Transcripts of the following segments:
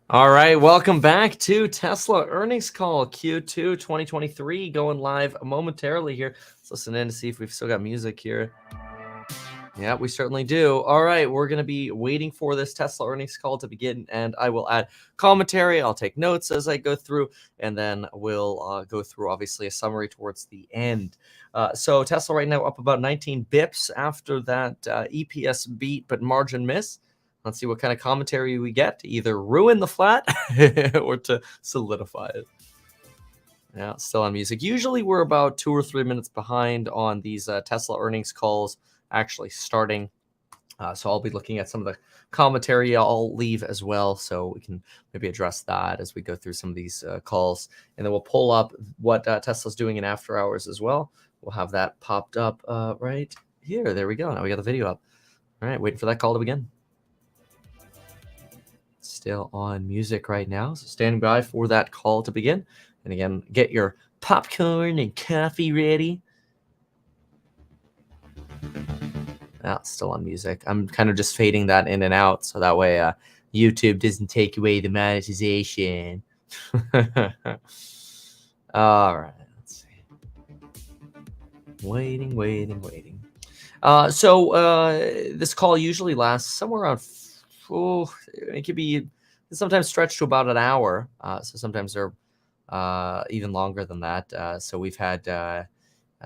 All right, welcome back to Tesla earnings call Q2 2023, going live momentarily here. Let's listen in to see if we've still got music here. Yeah, we certainly do. All right, we're going to be waiting for this Tesla earnings call to begin, and I will add commentary. I'll take notes as I go through, and then we'll go through, obviously, a summary towards the end. So Tesla right now up about 19 bips after that EPS beat but margin miss. Let's see what kind of commentary we get to either ruin the flat or to solidify it. Yeah, still on music. Usually we're about 2 or 3 minutes behind on these Tesla earnings calls actually starting. So I'll be looking at some of the commentary I'll leave as well, so we can maybe address that as we go through some of these calls. And then we'll pull up what Tesla's doing in after hours as well. We'll have that popped up right here. There we go. Now we got the video up. All right, waiting for that call to begin. Still on music right now, so standing by for that call to begin. And again, get your popcorn and coffee ready. Still on music. I'm kind of just fading that in and out, so that way YouTube doesn't take away the monetization. All right, let's see. Waiting. So this call usually lasts somewhere around, it could be sometimes stretched to about an hour. So sometimes they're even longer than that. So we've had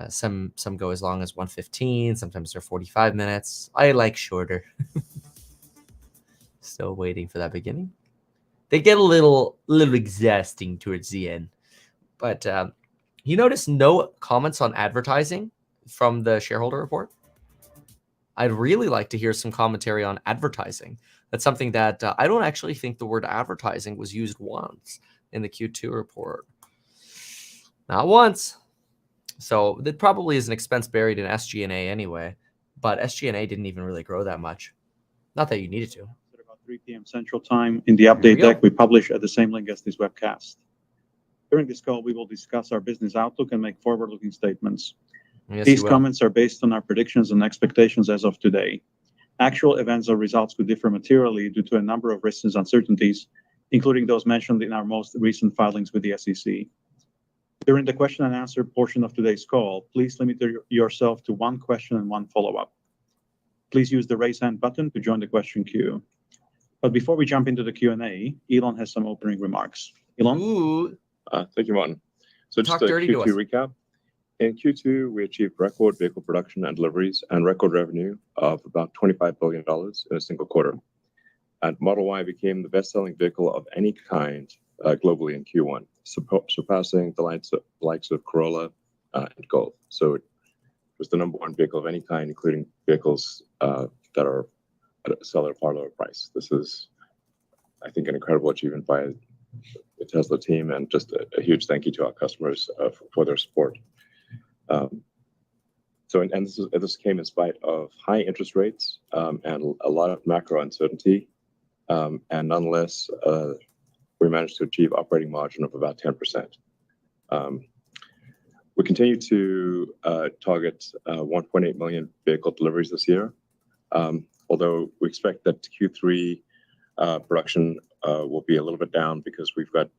some go as long as 115. Sometimes they're 45 minutes. I like shorter. Still waiting for that beginning. They get a little exhausting towards the end. But you notice no comments on advertising from the shareholder report? I'd really like to hear some commentary on advertising. That's something that I don't actually think the word advertising was used once in the Q2 report. Not once. So that probably is an expense buried in SG&A anyway, but SG&A didn't even really grow that much. Not that you needed to. At about 3 p.m. Central Time, in the update deck we publish at the same link as this webcast. During this call, we will discuss our business outlook and make forward-looking statements. Yes, These comments are based on our predictions and expectations as of today. Actual events or results could differ materially due to a number of risks and uncertainties, including those mentioned in our most recent filings with the SEC. During the question and answer portion of today's call, please limit yourself to one question and one follow-up. Please use the raise hand button to join the question queue. But before we jump into the Q&A, Elon has some opening remarks. Elon? Ooh. Thank you, Martin. So just a Q2 recap. In Q2, we achieved record vehicle production and deliveries and record revenue of about $25 billion in a single quarter. And Model Y became the best-selling vehicle of any kind globally in Q1, surpassing the likes of Corolla and Golf. So it was the number one vehicle of any kind, including vehicles that are sell at a far lower price. This is, I think, an incredible achievement by the Tesla team, and just a huge thank you to our customers for their support. This came in spite of high interest rates and a lot of macro uncertainty, and nonetheless, we managed to achieve operating margin of about 10%. We continue to target 1.8 million vehicle deliveries this year, although we expect that Q3 production will be a little bit down because we've got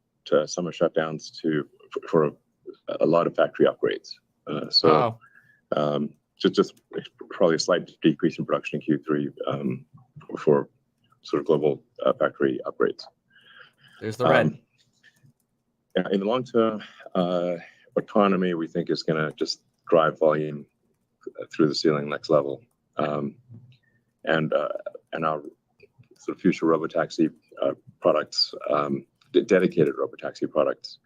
summer shutdowns for a lot of factory upgrades. Just probably a slight decrease in production in Q3 for sort of global factory upgrades. There's the red. In the long term, autonomy, we think, is going to just drive volume through the ceiling next level. And our sort of future robotaxi products, dedicated robotaxi products,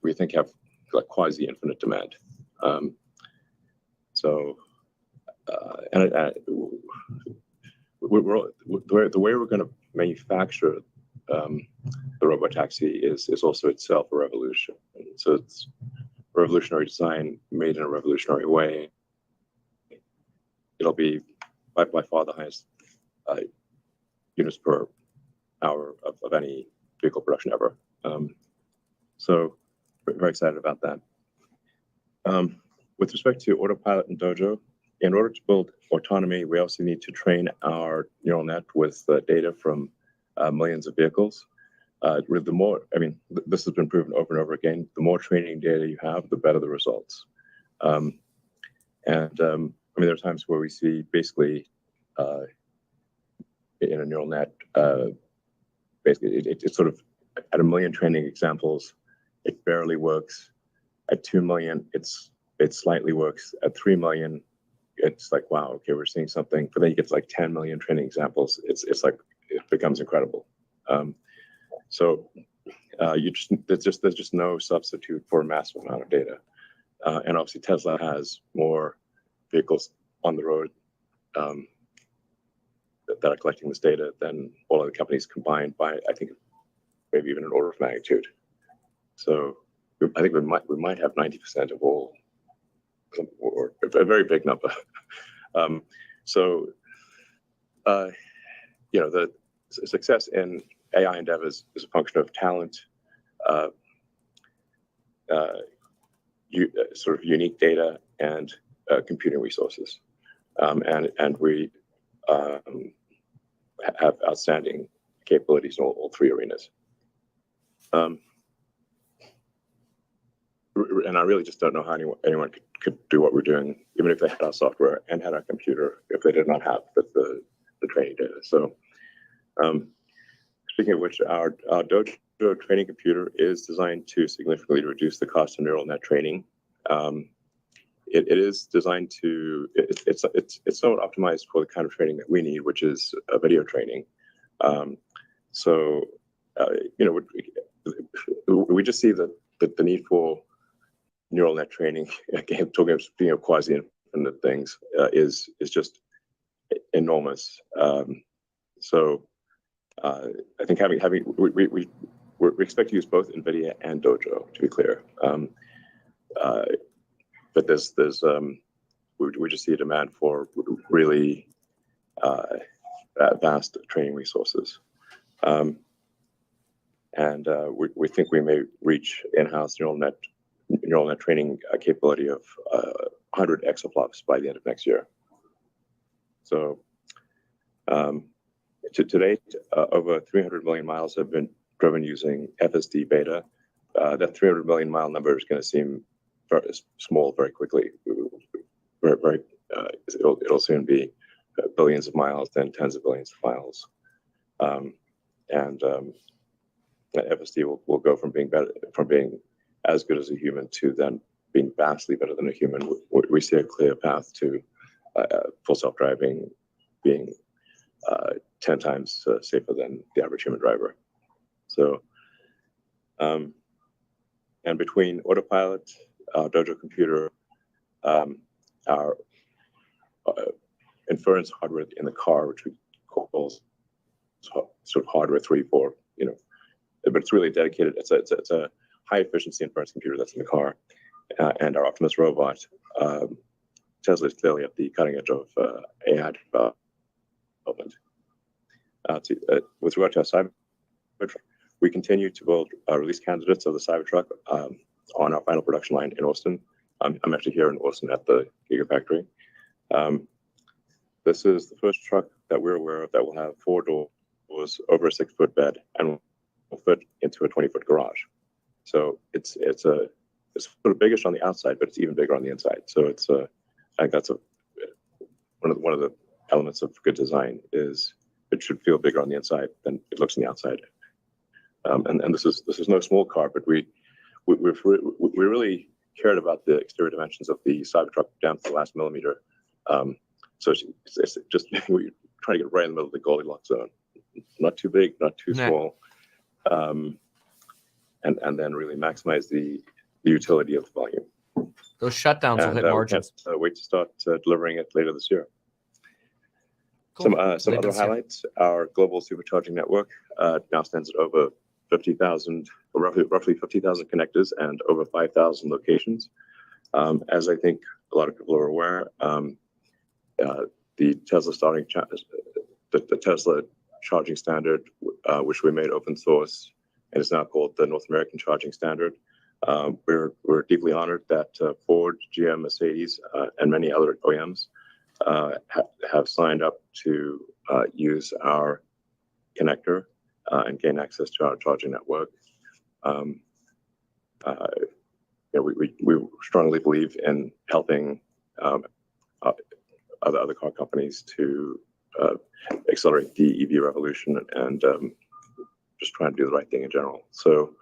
we think have like quasi-infinite demand. The way we're going to manufacture the robotaxi is also itself a revolution. So it's revolutionary design made in a revolutionary way. It'll be by far the highest units per hour of any vehicle production ever. So very excited about that. With respect to Autopilot and Dojo, in order to build autonomy, we also need to train our neural net with data from millions of vehicles. With the more, I mean, this has been proven over and over again. The more training data you have, the better the results. I mean, there are times where we see basically in a neural net, basically it's sort of at 1 million training examples, it barely works. At 2 million, it slightly works. At 3 million, it's like, wow, okay, we're seeing something. But then you get to like 10 million training examples. It's like it becomes incredible. So there's just no substitute for a massive amount of data. And obviously Tesla has more vehicles on the road that are collecting this data than all other companies combined by, I think, maybe even an order of magnitude. So I think we might have 90% of all, or a very big number. The success in AI endeavors is a function of talent, sort of unique data, and computing resources. And we have outstanding capabilities in all three arenas. And I really just don't know how anyone could do what we're doing, even if they had our software and had our computer, if they did not have the training data. So speaking of which, our Dojo training computer is designed to significantly reduce the cost of neural net training. It is designed to, it's somewhat optimized for the kind of training that we need, which is video training. We just see the need for neural net training, again, talking of being quasi-infinite things, is just enormous. I think we expect to use both NVIDIA and Dojo, to be clear. But we just see a demand for really vast training resources. We think we may reach in-house neural net training capability of 100 exaflops by the end of next year. So to date, over 300 million miles have been driven using FSD beta. That 300 million mile number is going to seem very small very quickly. It'll soon be billions of miles, then tens of billions of miles. FSD will go from being as good as a human to then being vastly better than a human. We see a clear path to full self-driving being 10 times safer than the average human driver. So, and between Autopilot, our Dojo computer, our inference hardware in the car, which we call sort of hardware 3, 4, but it's really dedicated. It's a high efficiency inference computer that's in the car, and our Optimus robot. Tesla is clearly at the cutting edge of AI development. With regard to our Cybertruck, we continue to build release candidates of the Cybertruck on our final production line in Austin. I'm actually here in Austin at the Gigafactory. This is the first truck that we're aware of that will have 4 doors over a 6-foot bed and will fit into a 20-foot garage. So it's sort of biggish on the outside, but it's even bigger on the inside. So I think that's one of the elements of good design is it should feel bigger on the inside than it looks on the outside. And this is no small car, but we really cared about the exterior dimensions of the Cybertruck down to the last millimeter. So it's just we try to get right in the middle of the Goldilocks zone, not too big, not too small, and then really maximize the utility of the volume. Those shutdowns will hit margins. We can't wait to start delivering it later this year. Cool. Some other highlights: our global supercharging network now stands at over 50,000, roughly 50,000 connectors and over 5,000 locations. As I think a lot of people are aware, the Tesla Tesla charging standard, which we made open source, and is now called the North American Charging Standard. We're deeply honored that Ford, GM, Mercedes, and many other OEMs have signed up to use our connector and gain access to our charging network. We strongly believe in helping other car companies to accelerate the EV revolution and just trying to do the right thing in general. So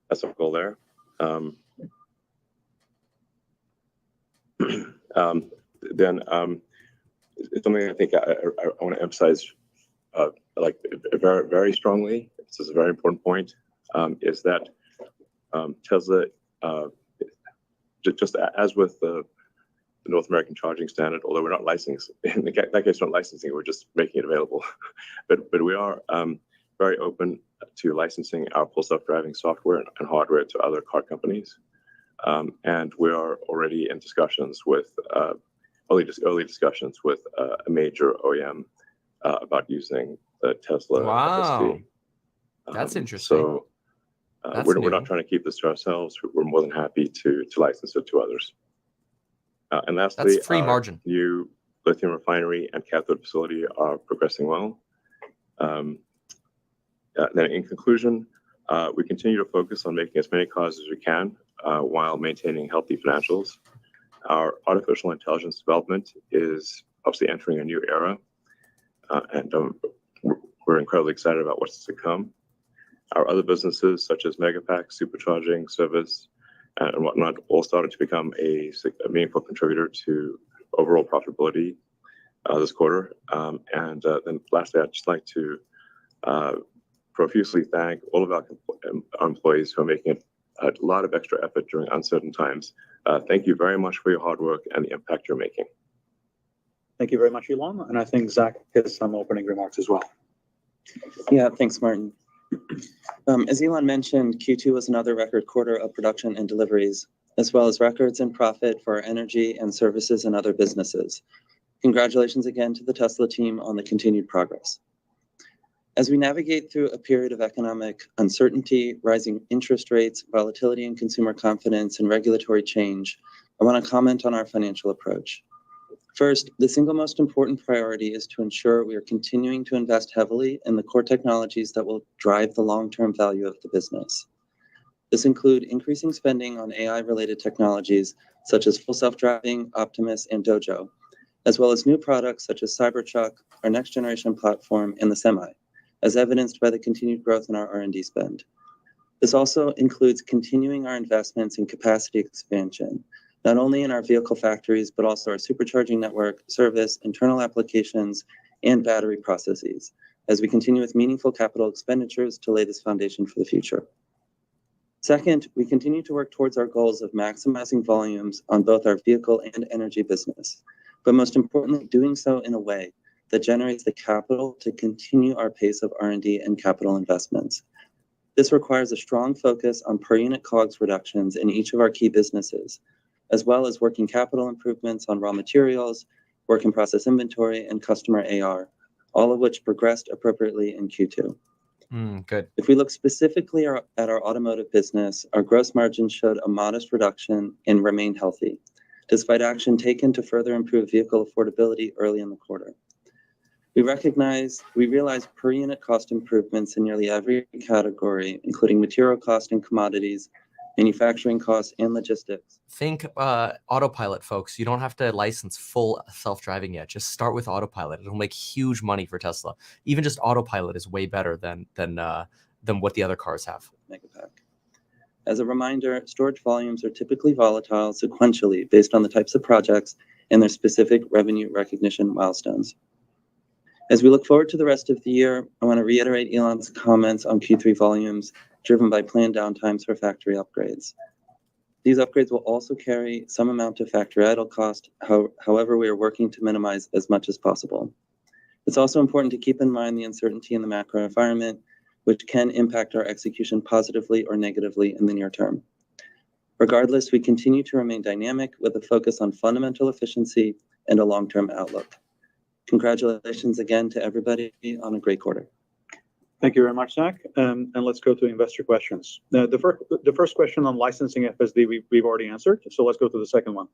that's our goal there. Then something I think I want to emphasize very, very strongly, this is a very important point, is that Tesla, just as with the North American charging standard, although we're not licensing, in that case, we're not licensing, we're just making it available. but we are very open to licensing our full self-driving software and hardware to other car companies. And we are already in discussions with, early discussions with a major OEM about using the Tesla FSD. That's interesting. So we're not trying to keep this to ourselves. We're more than happy to license it to others. And lastly, that's free margin. New lithium refinery and cathode facility are progressing well. Then in conclusion, we continue to focus on making as many cars as we can while maintaining healthy financials. Our artificial intelligence development is obviously entering a new era, and we're incredibly excited about what's to come. Our other businesses, such as Megapack, supercharging, service, and whatnot, all started to become a meaningful contributor to overall profitability this quarter. And then lastly, I'd just like to profusely thank all of our employees who are making a lot of extra effort during uncertain times. Thank you very much for your hard work and the impact you're making. Thank you very much, Elon. And I think Zach has some opening remarks as well. Yeah, thanks, Martin. As Elon mentioned, Q2 was another record quarter of production and deliveries, as well as records in profit for our energy and services and other businesses. Congratulations again to the Tesla team on the continued progress. As we navigate through a period of economic uncertainty, rising interest rates, volatility in consumer confidence, and regulatory change, I want to comment on our financial approach. First, the single most important priority is to ensure we are continuing to invest heavily in the core technologies that will drive the long-term value of the business. This includes increasing spending on AI-related technologies such as full self-driving, Optimus, and Dojo, as well as new products such as Cybertruck, our next-generation platform, and the Semi, as evidenced by the continued growth in our R&D spend. This also includes continuing our investments in capacity expansion, not only in our vehicle factories, but also our supercharging network, service, internal applications, and battery processes, as we continue with meaningful capital expenditures to lay this foundation for the future. Second, we continue to work towards our goals of maximizing volumes on both our vehicle and energy business, but most importantly, doing so in a way that generates the capital to continue our pace of R&D and capital investments. This requires a strong focus on per unit COGS reductions in each of our key businesses, as well as working capital improvements on raw materials, work in process inventory, and customer AR, all of which progressed appropriately in Q2. Good. If we look specifically at our automotive business, our gross margin showed a modest reduction and remained healthy, despite action taken to further improve vehicle affordability early in the quarter. We realized per unit cost improvements in nearly every category, including material cost and commodities, manufacturing costs, and logistics. Think autopilot, folks. You don't have to license full self-driving yet. Just start with autopilot. It'll make huge money for Tesla. Even just autopilot is way better than what the other cars have. Megapack. As a reminder, storage volumes are typically volatile sequentially based on the types of projects and their specific revenue recognition milestones. As we look forward to the rest of the year, I want to reiterate Elon's comments on Q3 volumes driven by planned downtimes for factory upgrades. These upgrades will also carry some amount of factory idle cost. However, we are working to minimize as much as possible. It's also important to keep in mind the uncertainty in the macro environment, which can impact our execution positively or negatively in the near term. Regardless, we continue to remain dynamic with a focus on fundamental efficiency and a long-term outlook. Congratulations again to everybody on a great quarter. Thank you very much, Zach. And let's go to investor questions. The first question on licensing FSD we've already answered, so let's go to the second one.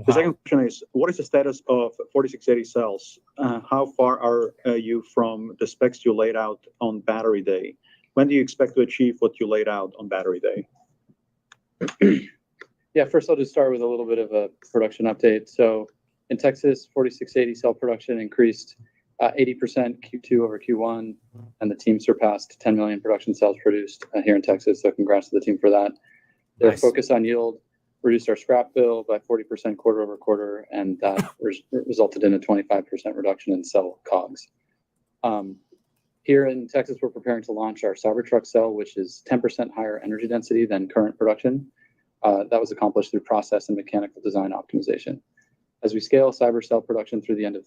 The second question is, what is the status of 4680 cells? How far are you from the specs you laid out on Battery Day? When do you expect to achieve what you laid out on Battery Day? Yeah, first I'll just start with a little bit of a production update. So in Texas, 4680 cell production increased 80% Q2 over Q1, and the team surpassed 10 million production cells produced here in Texas. So congrats to the team for that. Their focus on yield reduced our scrap bill by 40% quarter over quarter, and that resulted in a 25% reduction in cell COGS. Here in Texas, we're preparing to launch our Cybertruck cell, which is 10% higher energy density than current production. That was accomplished through process and mechanical design optimization. As we scale Cyber cell production through the end of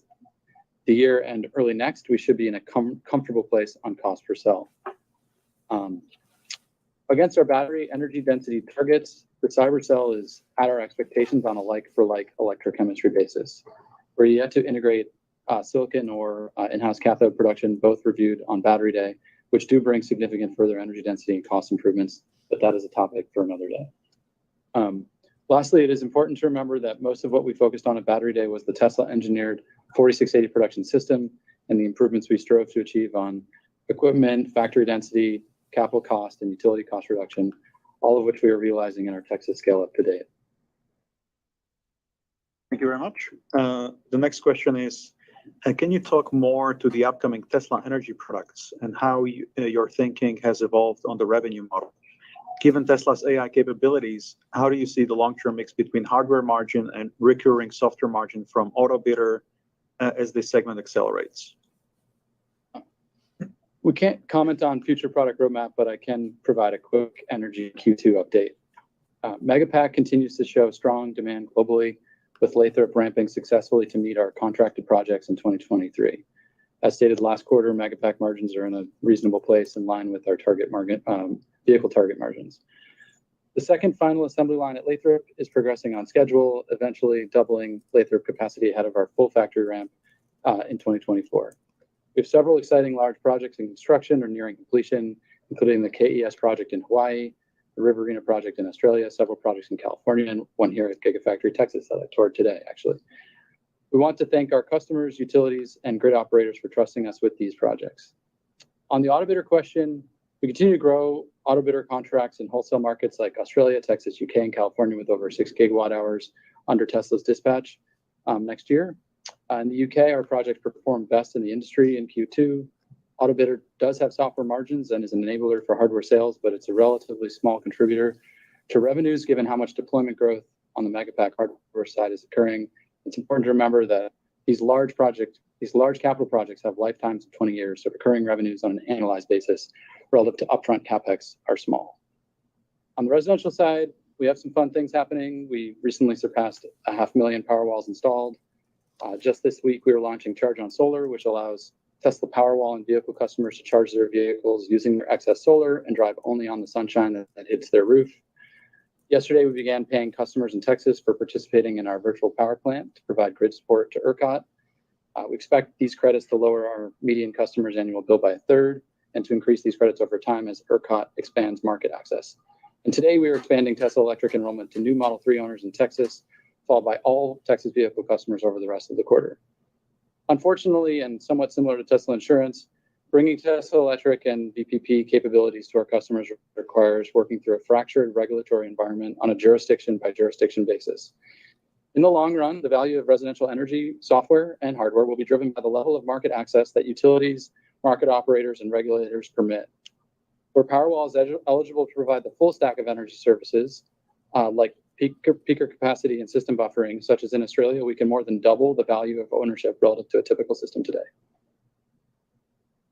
the year and early next, we should be in a comfortable place on cost per cell. Against our battery energy density targets, the Cyber cell is at our expectations on a like-for-like electrochemistry basis. We're yet to integrate silicon or in-house cathode production, both reviewed on Battery Day, which do bring significant further energy density and cost improvements, but that is a topic for another day. Lastly, it is important to remember that most of what we focused on at Battery Day was the Tesla-engineered 4680 production system and the improvements we strove to achieve on equipment, factory density, capital cost, and utility cost reduction, all of which we are realizing in our Texas scale-up to date. Thank you very much. The next question is, can you talk more to the upcoming Tesla energy products and how your thinking has evolved on the revenue model? Given Tesla's AI capabilities, how do you see the long-term mix between hardware margin and recurring software margin from Autobidder as this segment accelerates? We can't comment on future product roadmap, but I can provide a quick energy Q2 update. Megapack continues to show strong demand globally, with Lathrop ramping successfully to meet our contracted projects in 2023. As stated last quarter, Megapack margins are in a reasonable place in line with our target market, vehicle target margins. The second final assembly line at Lathrop is progressing on schedule, eventually doubling Lathrop capacity ahead of our full factory ramp in 2024. We have several exciting large projects in construction or nearing completion, including the KES project in Hawaii, the Riverina project in Australia, several projects in California, and one here at Gigafactory Texas that I toured today, actually. We want to thank our customers, utilities, and grid operators for trusting us with these projects. On the Autobidder question, we continue to grow Autobidder contracts in wholesale markets like Australia, Texas, UK, and California with over 6 gigawatt hours under Tesla's dispatch next year. In the UK, our projects performed best in the industry in Q2. Autobidder does have software margins and is an enabler for hardware sales, but it's a relatively small contributor to revenues given how much deployment growth on the Megapack hardware side is occurring. It's important to remember that these large capital projects have lifetimes of 20 years, so recurring revenues on an annualized basis relative to upfront CapEx are small. On the residential side, we have some fun things happening. We recently surpassed 500,000 Powerwalls installed. Just this week, we were launching Charge on Solar, which allows Tesla Powerwall and vehicle customers to charge their vehicles using their excess solar and drive only on the sunshine that hits their roof. Yesterday, we began paying customers in Texas for participating in our virtual power plant to provide grid support to ERCOT. We expect these credits to lower our median customers' annual bill by a third and to increase these credits over time as ERCOT expands market access. And today, we are expanding Tesla Electric enrollment to new Model 3 owners in Texas, followed by all Texas vehicle customers over the rest of the quarter. Unfortunately, and somewhat similar to Tesla Insurance, bringing Tesla Electric and VPP capabilities to our customers requires working through a fractured regulatory environment on a jurisdiction-by-jurisdiction basis. In the long run, the value of residential energy software and hardware will be driven by the level of market access that utilities, market operators, and regulators permit. Where Powerwall is eligible to provide the full stack of energy services, like peaker capacity and system buffering, such as in Australia, we can more than double the value of ownership relative to a typical system today.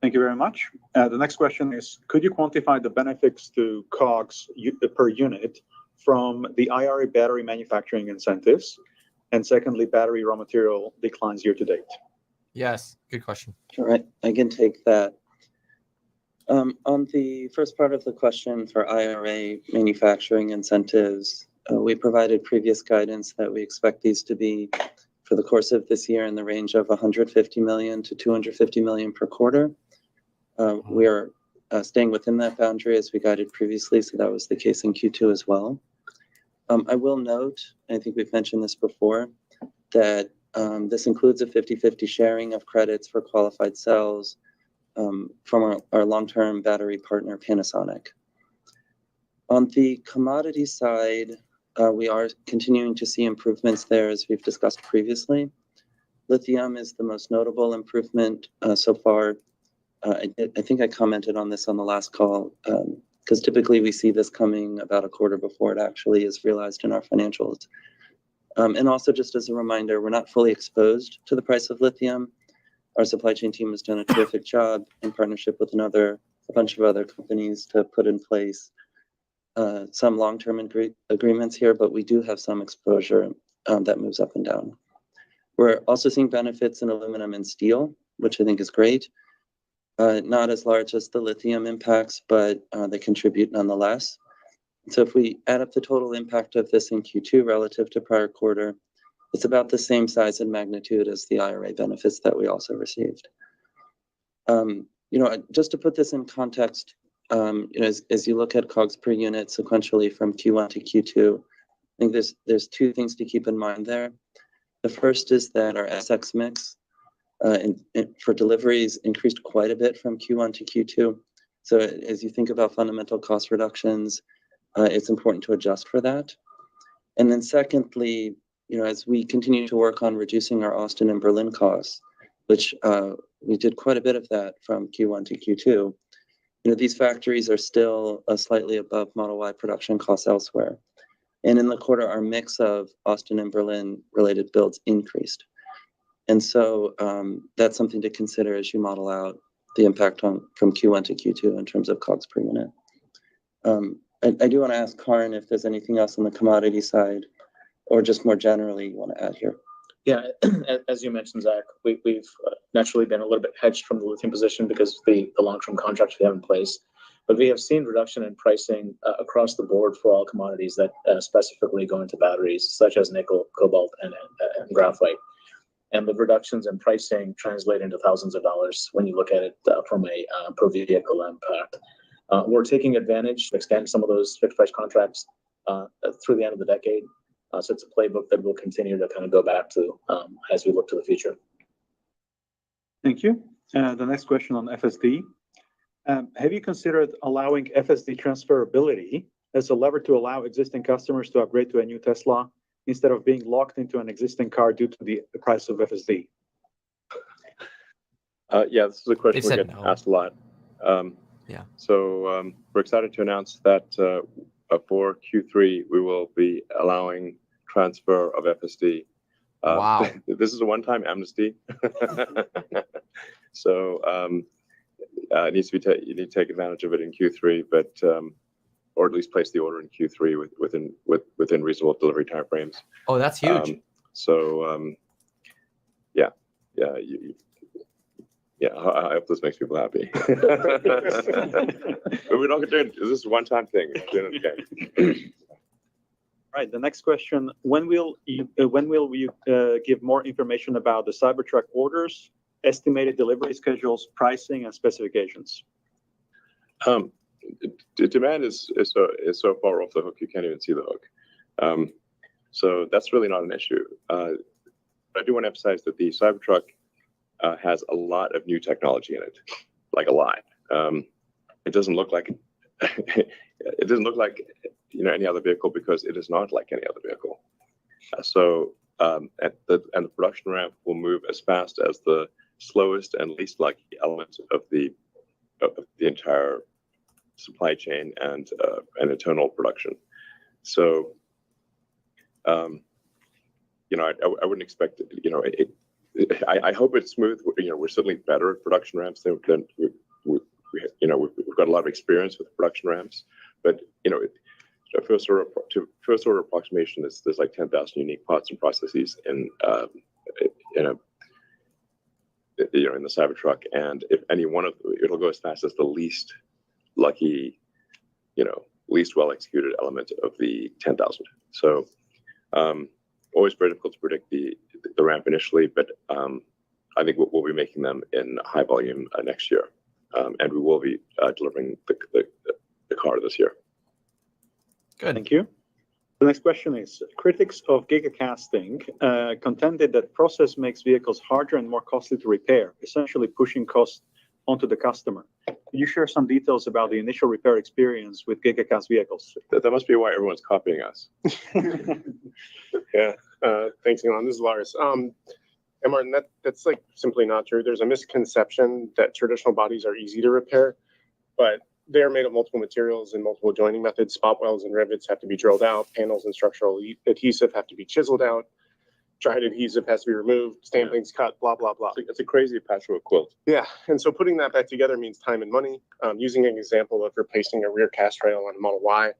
Thank you very much. The next question is, could you quantify the benefits to COGS per unit from the IRA battery manufacturing incentives? And secondly, battery raw material declines year to date. Yes, good question. All right, I can take that. On the first part of the question for IRA manufacturing incentives, we provided previous guidance that we expect these to be for the course of this year in the range of 150 million to 250 million per quarter. We are staying within that boundary as we guided previously, so that was the case in Q2 as well. I will note, I think we've mentioned this before, that this includes a 50-50 sharing of credits for qualified cells from our long-term battery partner, Panasonic. On the commodity side, we are continuing to see improvements there, as we've discussed previously. Lithium is the most notable improvement so far. I think I commented on this on the last call, because typically we see this coming about a quarter before it actually is realized in our financials. And also, just as a reminder, we're not fully exposed to the price of lithium. Our supply chain team has done a terrific job in partnership with a bunch of other companies to put in place some long-term agreements here, but we do have some exposure that moves up and down. We're also seeing benefits in aluminum and steel, which I think is great. Not as large as the lithium impacts, but they contribute nonetheless. So if we add up the total impact of this in Q2 relative to prior quarter, it's about the same size and magnitude as the IRA benefits that we also received. Just to put this in context, as you look at COGS per unit sequentially from Q1 to Q2, I think there's two things to keep in mind there. The first is that our SX mix for deliveries increased quite a bit from Q1 to Q2. So as you think about fundamental cost reductions, it's important to adjust for that. And then secondly, as we continue to work on reducing our Austin and Berlin costs, which we did quite a bit of that from Q1 to Q2, these factories are still slightly above Model Y production costs elsewhere. And in the quarter, our mix of Austin and Berlin related builds increased. And so that's something to consider as you model out the impact from Q1 to Q2 in terms of COGS per unit. I do want to ask Karin if there's anything else on the commodity side or just more generally you want to add here. Yeah, as you mentioned, Zach, we've naturally been a little bit hedged from the lithium position because of the long-term contracts we have in place. But we have seen reduction in pricing across the board for all commodities that specifically go into batteries, such as nickel, cobalt, and graphite. And the reductions in pricing translate into thousands of dollars when you look at it from a per vehicle impact. We're taking advantage to extend some of those fixed price contracts through the end of the decade. So it's a playbook that we'll continue to kind of go back to as we look to the future. Thank you. The next question on FSD. Have you considered allowing FSD transferability as a lever to allow existing customers to upgrade to a new Tesla instead of being locked into an existing car due to the price of FSD? Yeah, this is a question we get asked a lot. Yeah. So we're excited to announce that for Q3, we will be allowing transfer of FSD. Wow. This is a one-time amnesty. So it needs to be you need to take advantage of it in Q3, but or at least place the order in Q3 within reasonable delivery timeframes. Oh, that's huge. I hope this makes people happy. But we're not going to do it. This is a one-time thing. Right. The next question: When will you give more information about the Cybertruck orders, estimated delivery schedules, pricing, and specifications? The demand is so far off the hook you can't even see the hook. So that's really not an issue. I do want to emphasize that the Cybertruck has a lot of new technology in it, like a lot. It doesn't look like any other vehicle because it is not like any other vehicle. And the production ramp will move as fast as the slowest and least lucky element of the entire supply chain and internal production. So I wouldn't expect it. I hope it's smooth. We're certainly better at production ramps than we've got a lot of experience with production ramps. But first order approximation is there's like 10,000 unique parts and processes in the Cybertruck, and if any one of it'll go as fast as the least lucky, least well executed element of the 10,000. So always very difficult to predict the ramp initially, but I think we'll be making them in high volume next year, and we will be delivering the car this year. Good. Thank you. The next question is, critics of gigacasting contended that process makes vehicles harder and more costly to repair, essentially pushing costs onto the customer. Can you share some details about the initial repair experience with gigacast vehicles? That must be why everyone's copying us. Yeah, thanks, Elon. This is Lars. And Martin, that's like simply not true. There's a misconception that traditional bodies are easy to repair, but they are made of multiple materials and multiple joining methods. Spot welds and rivets have to be drilled out. Panels and structural adhesive have to be chiseled out. Dried adhesive has to be removed. Stampings cut, blah, blah, blah. It's a crazy patchwork quilt. Yeah, and so putting that back together means time and money. Using an example of replacing a rear cast rail on a Model Y,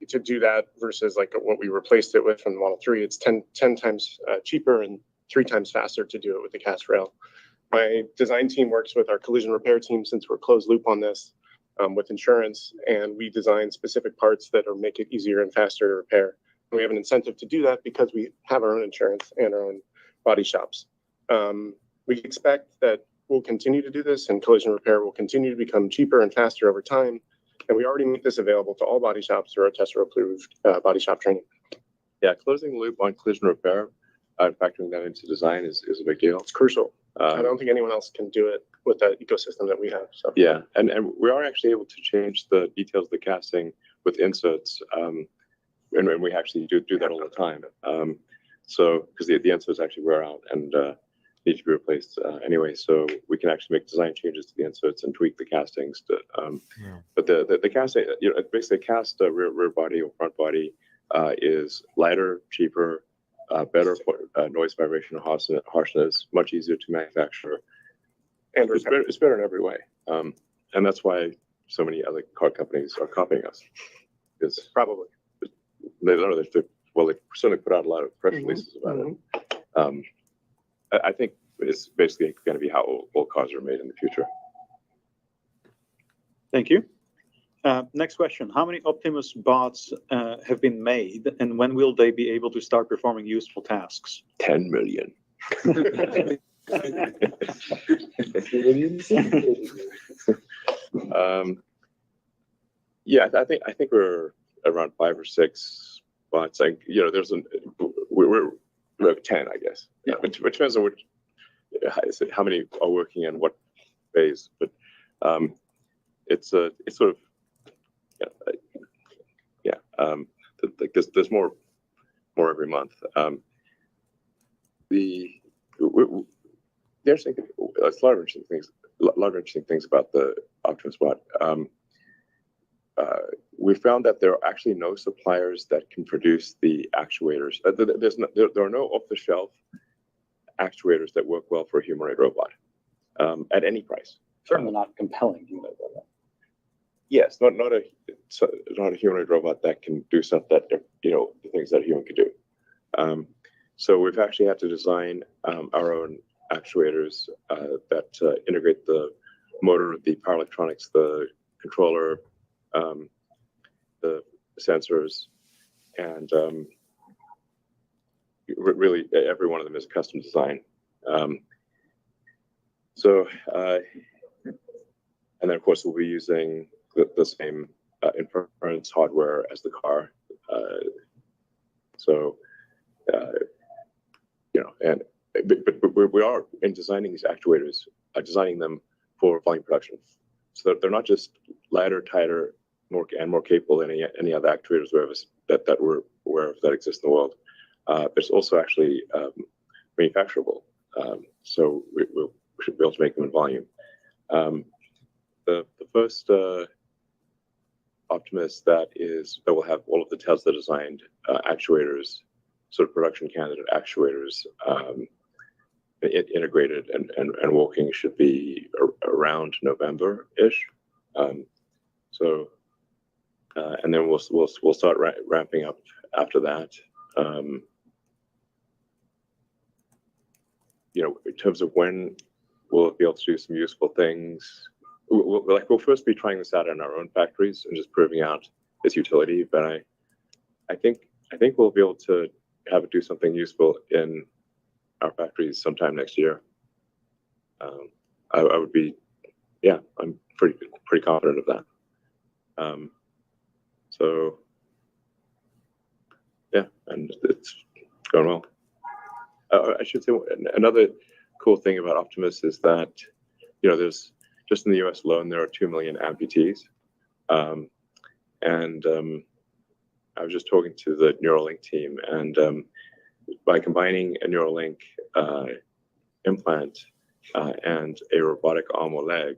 to do that versus like what we replaced it with from the Model 3, it's 10 times cheaper and 3 times faster to do it with the cast rail. My design team works with our collision repair team since we're closed loop on this with insurance, and we design specific parts that make it easier and faster to repair. And we have an incentive to do that because we have our own insurance and our own body shops. We expect that we'll continue to do this, and collision repair will continue to become cheaper and faster over time. And we already make this available to all body shops through our Tesla-approved body shop training. Yeah, closing the loop on collision repair and factoring that into design is a big deal. It's crucial. I don't think anyone else can do it with the ecosystem that we have. So yeah, and we are actually able to change the details of the casting with inserts, and we actually do that all the time. So because the inserts actually wear out and need to be replaced anyway, so we can actually make design changes to the inserts and tweak the castings. But the casting, basically a cast rear body or front body is lighter, cheaper, better for noise, vibration, and harshness, much easier to manufacture, and it's better in every way. And that's why so many other car companies are copying us. Because probably they certainly put out a lot of press releases about it. I think it's basically going to be how all cars are made in the future. Thank you. Next question. How many Optimus bots have been made, and when will they be able to start performing useful tasks? 10 million. Yeah, I think we're around 5 or 6 bots. We're 10, I guess. Yeah, which depends on how many are working in what phase. But it's sort of like there's more every month. There's a lot of interesting things about the Optimus bot. We found that there are actually no suppliers that can produce the actuators. There are no off-the-shelf actuators that work well for a humanoid robot at any price. Certainly not compelling humanoid robot. Yes, not a humanoid robot that can do stuff that the things that a human can do. So we've actually had to design our own actuators that integrate the motor, the power electronics, the controller, the sensors, and really every one of them is custom design. And then of course we'll be using the same inference hardware as the car. But we are in designing these actuators, designing them for volume production. So they're not just lighter, tighter, more capable than any other actuators that we're aware of that exist in the world. But it's also actually manufacturable. So we should be able to make them in volume. The first Optimus that will have all of the Tesla designed actuators, sort of production candidate actuators, integrated and working should be around November-ish. And then we'll start ramping up after that. In terms of when we'll be able to do some useful things, we'll first be trying this out in our own factories and just proving out its utility. But I think we'll be able to have it do something useful in our factories sometime next year. I would be, I'm pretty confident of that. Going well. I should say another cool thing about Optimus is that, there's just in the US alone, there are 2 million amputees. And I was just talking to the Neuralink team, and by combining a Neuralink implant and a robotic arm or leg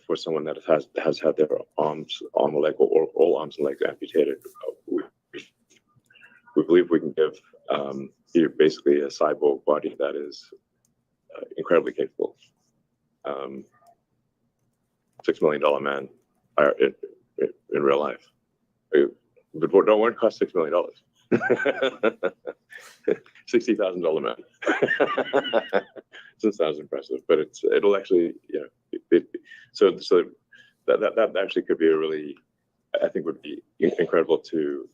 for someone that has had their arm or leg, or all arms and legs amputated, we believe we can give you basically a cyborg body that is incredibly capable. $6 million man in real life. But don't want to cost $6 million. $60,000 man. It sounds impressive, but it'll actually, so that actually could be a really, I think would be incredible to,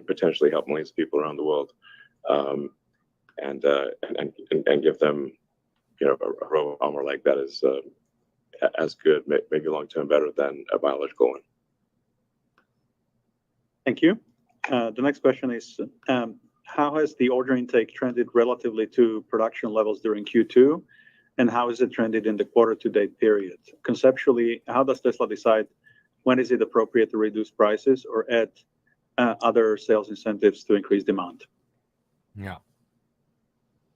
potentially help millions of people around the world, and give them, a robot arm or leg that is as good, maybe long term better than a biological one. Thank you. The next question is, how has the order intake trended relatively to production levels during Q2, and how has it trended in the quarter-to-date period? Conceptually, how does Tesla decide when is it appropriate to reduce prices or add other sales incentives to increase demand? Yeah.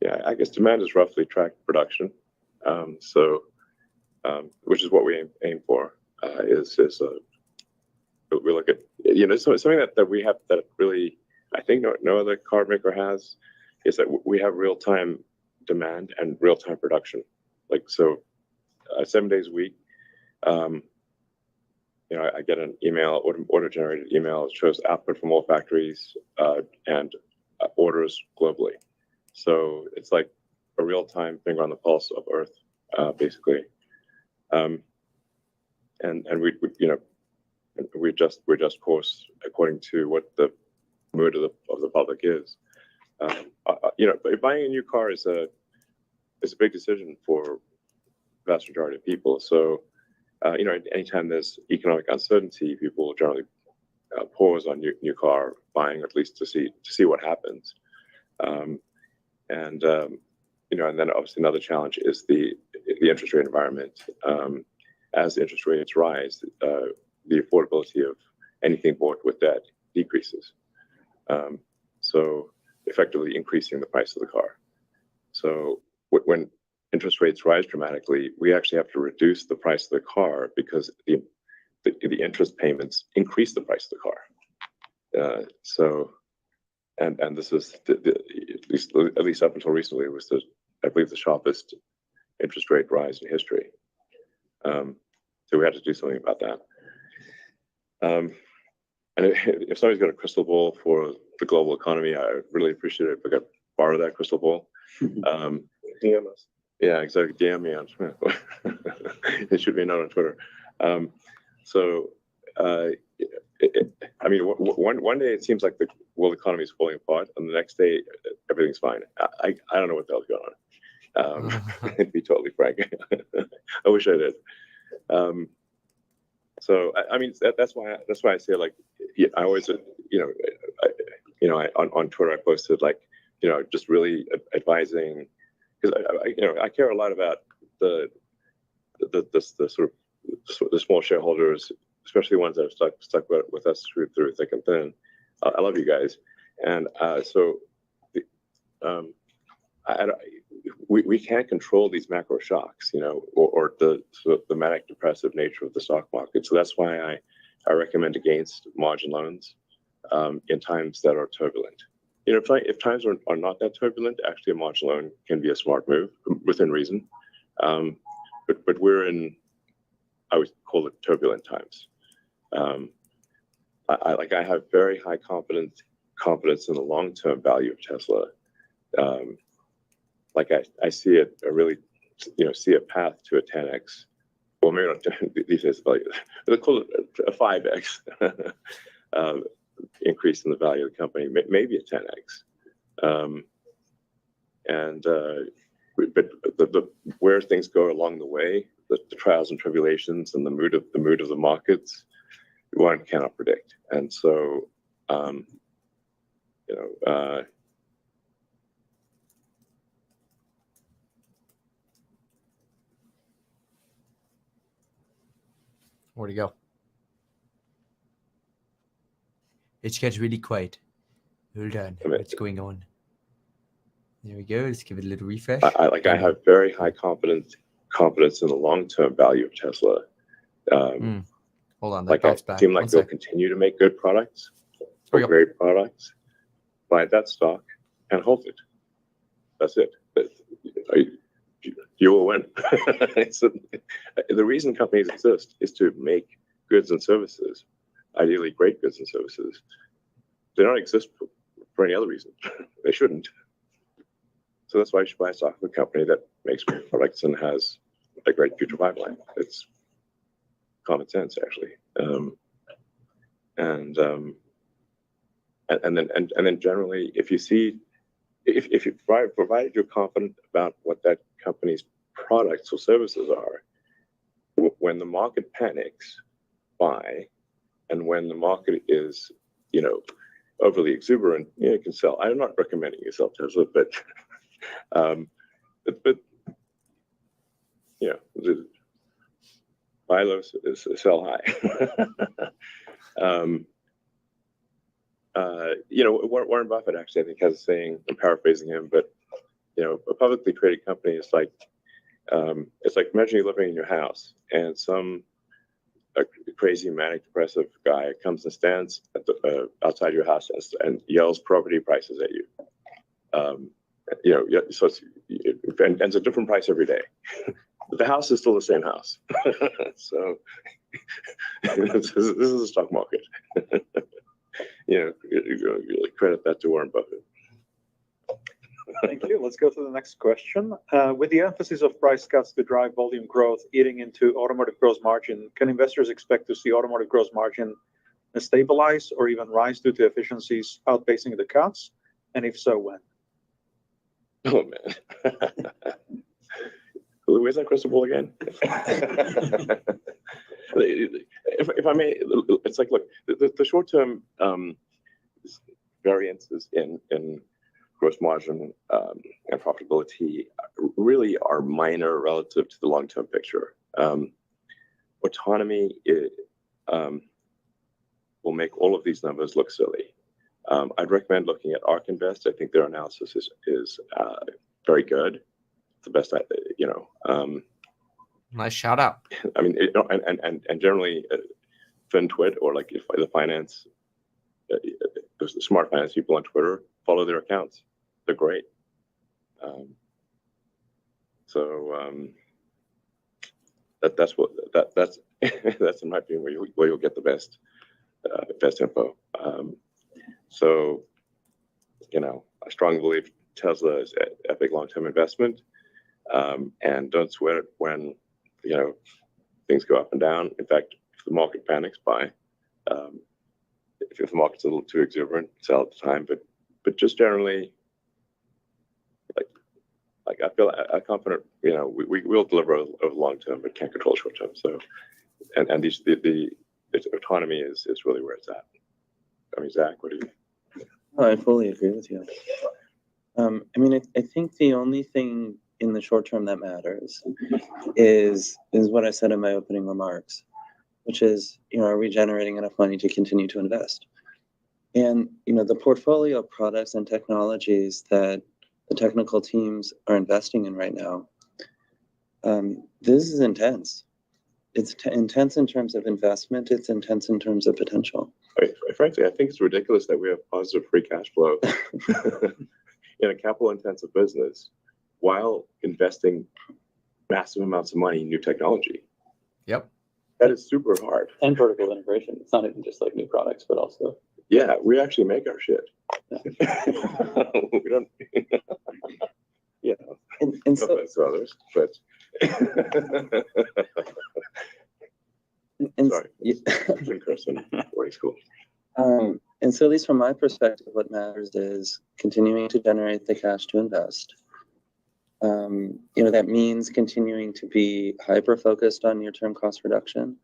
Yeah, I guess demand is roughly tracked production. Which is what we aim for, we look at, something that we have that really, I think no other car maker has, is that we have real-time demand and real-time production. 7 days a week, I get an email, auto-generated email that shows output from all factories and orders globally. So it's like a real-time finger on the pulse of Earth, basically. And we adjust course according to what the mood of the public is. Buying a new car is a big decision for the vast majority of people. So, anytime there's economic uncertainty, people will generally pause on new car buying, at least to see what happens. And then obviously another challenge is the interest rate environment. As interest rates rise, the affordability of anything bought with debt decreases. So effectively increasing the price of the car. So when interest rates rise dramatically, we actually have to reduce the price of the car because the interest payments increase the price of the car. And this is at least up until recently, it was I believe the sharpest interest rate rise in history. So we had to do something about that. And if somebody's got a crystal ball for the global economy, I really appreciate it if I could borrow that crystal ball. DM us. Yeah, exactly. DM me on Twitter. It should be a note on Twitter. One day it seems like the world economy is falling apart, and the next day everything's fine. I don't know what the hell's going on. To be totally frank, I wish I did. That's why I say, I always, on Twitter I posted just really advising, because I care a lot about the sort of the small shareholders, especially ones that have stuck with us through thick and thin. I love you guys, and we can't control these macro shocks, or the manic depressive nature of the stock market. So that's why I recommend against margin loans in times that are turbulent. If times are not that turbulent, actually a margin loan can be a smart move within reason. But we're in, I would call it, turbulent times. I have very high confidence in the long-term value of Tesla. I see it, really, see a path to a 10x. Well, maybe not these days, but let's call it a 5x increase in the value of the company, maybe a 10x. But where things go along the way, the trials and tribulations and the mood of the markets, one cannot predict. And so, Where'd he go? It's got really quiet. Hold on. What's going on? There we go. Let's give it a little refresh. I have very high confidence in the long-term value of Tesla. Hold on. Like I seem like they'll continue to make good products or great products. Buy that stock and hold it. That's it. You will win. The reason companies exist is to make goods and services, ideally great goods and services. They don't exist for any other reason. They shouldn't. So that's why you should buy a stock of a company that makes great products and has a great future pipeline. It's common sense, actually. And then generally, if you provided you're confident about what that company's products or services are, when the market panics, buy, and when the market is, overly exuberant, you can sell. I'm not recommending you sell Tesla, but buy low, sell high. Warren Buffett actually, I think, has a saying. I'm paraphrasing him, but a publicly traded company is like it's like imagine you're living in your house and some crazy manic depressive guy comes and stands at outside your house and yells property prices at you. So it's a different price every day. But the house is still the same house. So this is a stock market. You really credit that to Warren Buffett. Thank you. Let's go to the next question. With the emphasis of price cuts to drive volume growth eating into automotive gross margin, can investors expect to see automotive gross margin stabilize or even rise due to efficiencies outpacing the cuts? And if so, when? Oh, man. Where's that crystal ball again? If I may, it's like, look, the short-term variances in gross margin and profitability really are minor relative to the long-term picture. Autonomy will make all of these numbers look silly. I'd recommend looking at ARK Invest. I think their analysis is very good. It's the best, Nice shout out. I mean, and generally, FinTwit or like if the finance, the smart finance people on Twitter follow their accounts. They're great. That's that's in my opinion where you'll get the best info. I strongly believe Tesla is an epic long-term investment, and don't sweat it when things go up and down. In fact, if the market panics, buy. If the market's a little too exuberant, sell at the time. But just generally, like I feel confident. We will deliver over long term, but can't control short term. So, and the autonomy is really where it's at. I mean, Zach, what do you? Oh, I fully agree with you. I think the only thing in the short term that matters is what I said in my opening remarks, which is, are we generating enough money to continue to invest? And, the portfolio of products and technologies that the technical teams are investing in right now, this is intense. It's intense in terms of investment. It's intense in terms of potential. Frankly, I think it's ridiculous that we have positive free cash flow in a capital-intensive business while investing massive amounts of money in new technology. Yep. That is super hard. And vertical integration. It's not even just like new products, but also. Yeah, we actually make our shit. Yeah. We don't. And so, to others, but. Sorry. In person, boarding school. And so, at least from my perspective, what matters is continuing to generate the cash to invest. That means continuing to be hyper-focused on near-term cost reduction,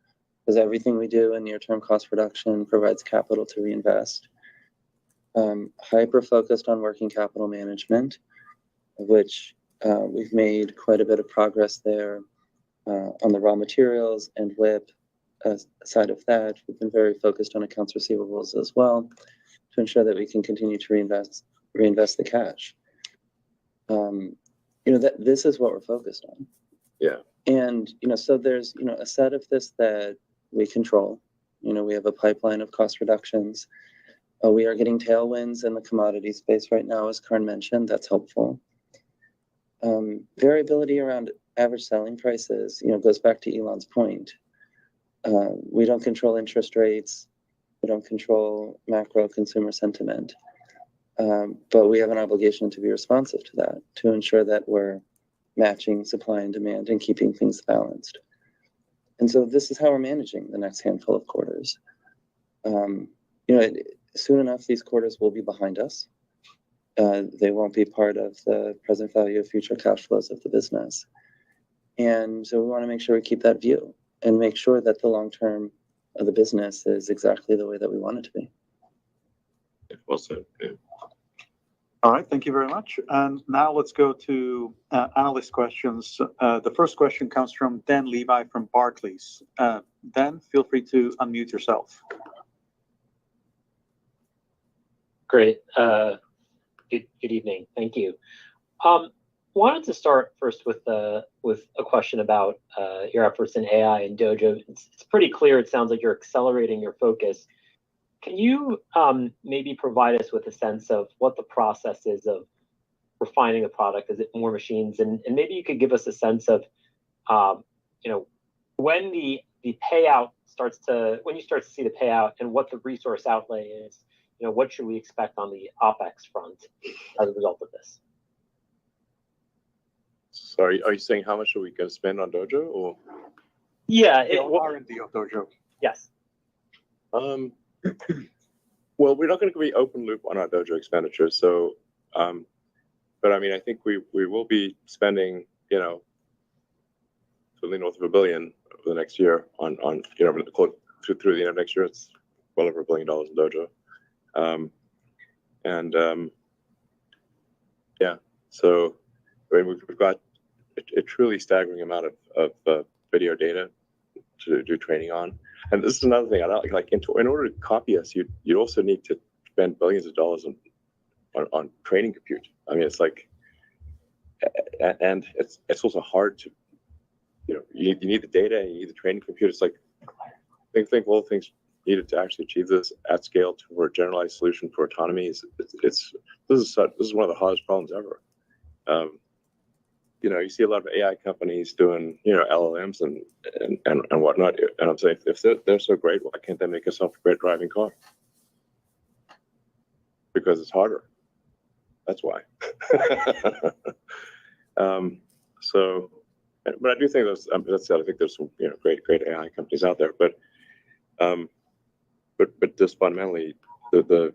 because everything we do in near-term cost reduction provides capital to reinvest. Hyper-focused on working capital management, which we've made quite a bit of progress there on the raw materials and WIP side of that, we've been very focused on accounts receivables as well to ensure that we can continue to reinvest the cash. This is what we're focused on. Yeah. And, so there's, a set of this that we control. We have a pipeline of cost reductions. We are getting tailwinds in the commodity space right now, as Karn mentioned. That's helpful. Variability around average selling prices, goes back to Elon's point. We don't control interest rates. We don't control macro consumer sentiment. But we have an obligation to be responsive to that, to ensure that we're matching supply and demand and keeping things balanced. And so this is how we're managing the next handful of quarters. Soon enough, these quarters will be behind us. They won't be part of the present value of future cash flows of the business. And so we want to make sure we keep that view and make sure that the long term of the business is exactly the way that we want it to be. Well said. Yeah. All right, thank you very much. And now let's go to analyst questions. The first question comes from Dan Levi from Barclays. Dan, feel free to unmute yourself. Great. Good evening. Thank you. Wanted to start first with a question about your efforts in AI and Dojo. It's pretty clear. It sounds like you're accelerating your focus. Can you maybe provide us with a sense of what the process is of refining the product? Is it more machines? And maybe you could give us a sense of, when the payout when you start to see the payout and what the resource outlay is, what should we expect on the OpEx front as a result of this? Sorry, are you saying how much are we going to spend on Dojo, or? Yeah, R&D of Dojo. Yes. Well, we're not going to be open loop on our Dojo expenditures, so, but I mean, I think we will be spending, certainly north of $1 billion over the next year on through the end of next year. It's well over $1 billion in Dojo, yeah. So, I mean, we've got a truly staggering amount of video data to do training on. And this is another thing. I don't like in order to copy us, you'd also need to spend billions of dollars on training compute. I mean, it's like, and it's also hard to, you need the data and you need the training compute. It's like, think of all the things needed to actually achieve this at scale for a generalized solution for autonomy. This is one of the hardest problems ever. You see a lot of AI companies doing, LLMs and whatnot. And I'm saying, if they're so great, why can't they make a self-great driving car? Because it's harder. That's why. But I do think I think there's some, great AI companies out there. But just fundamentally, the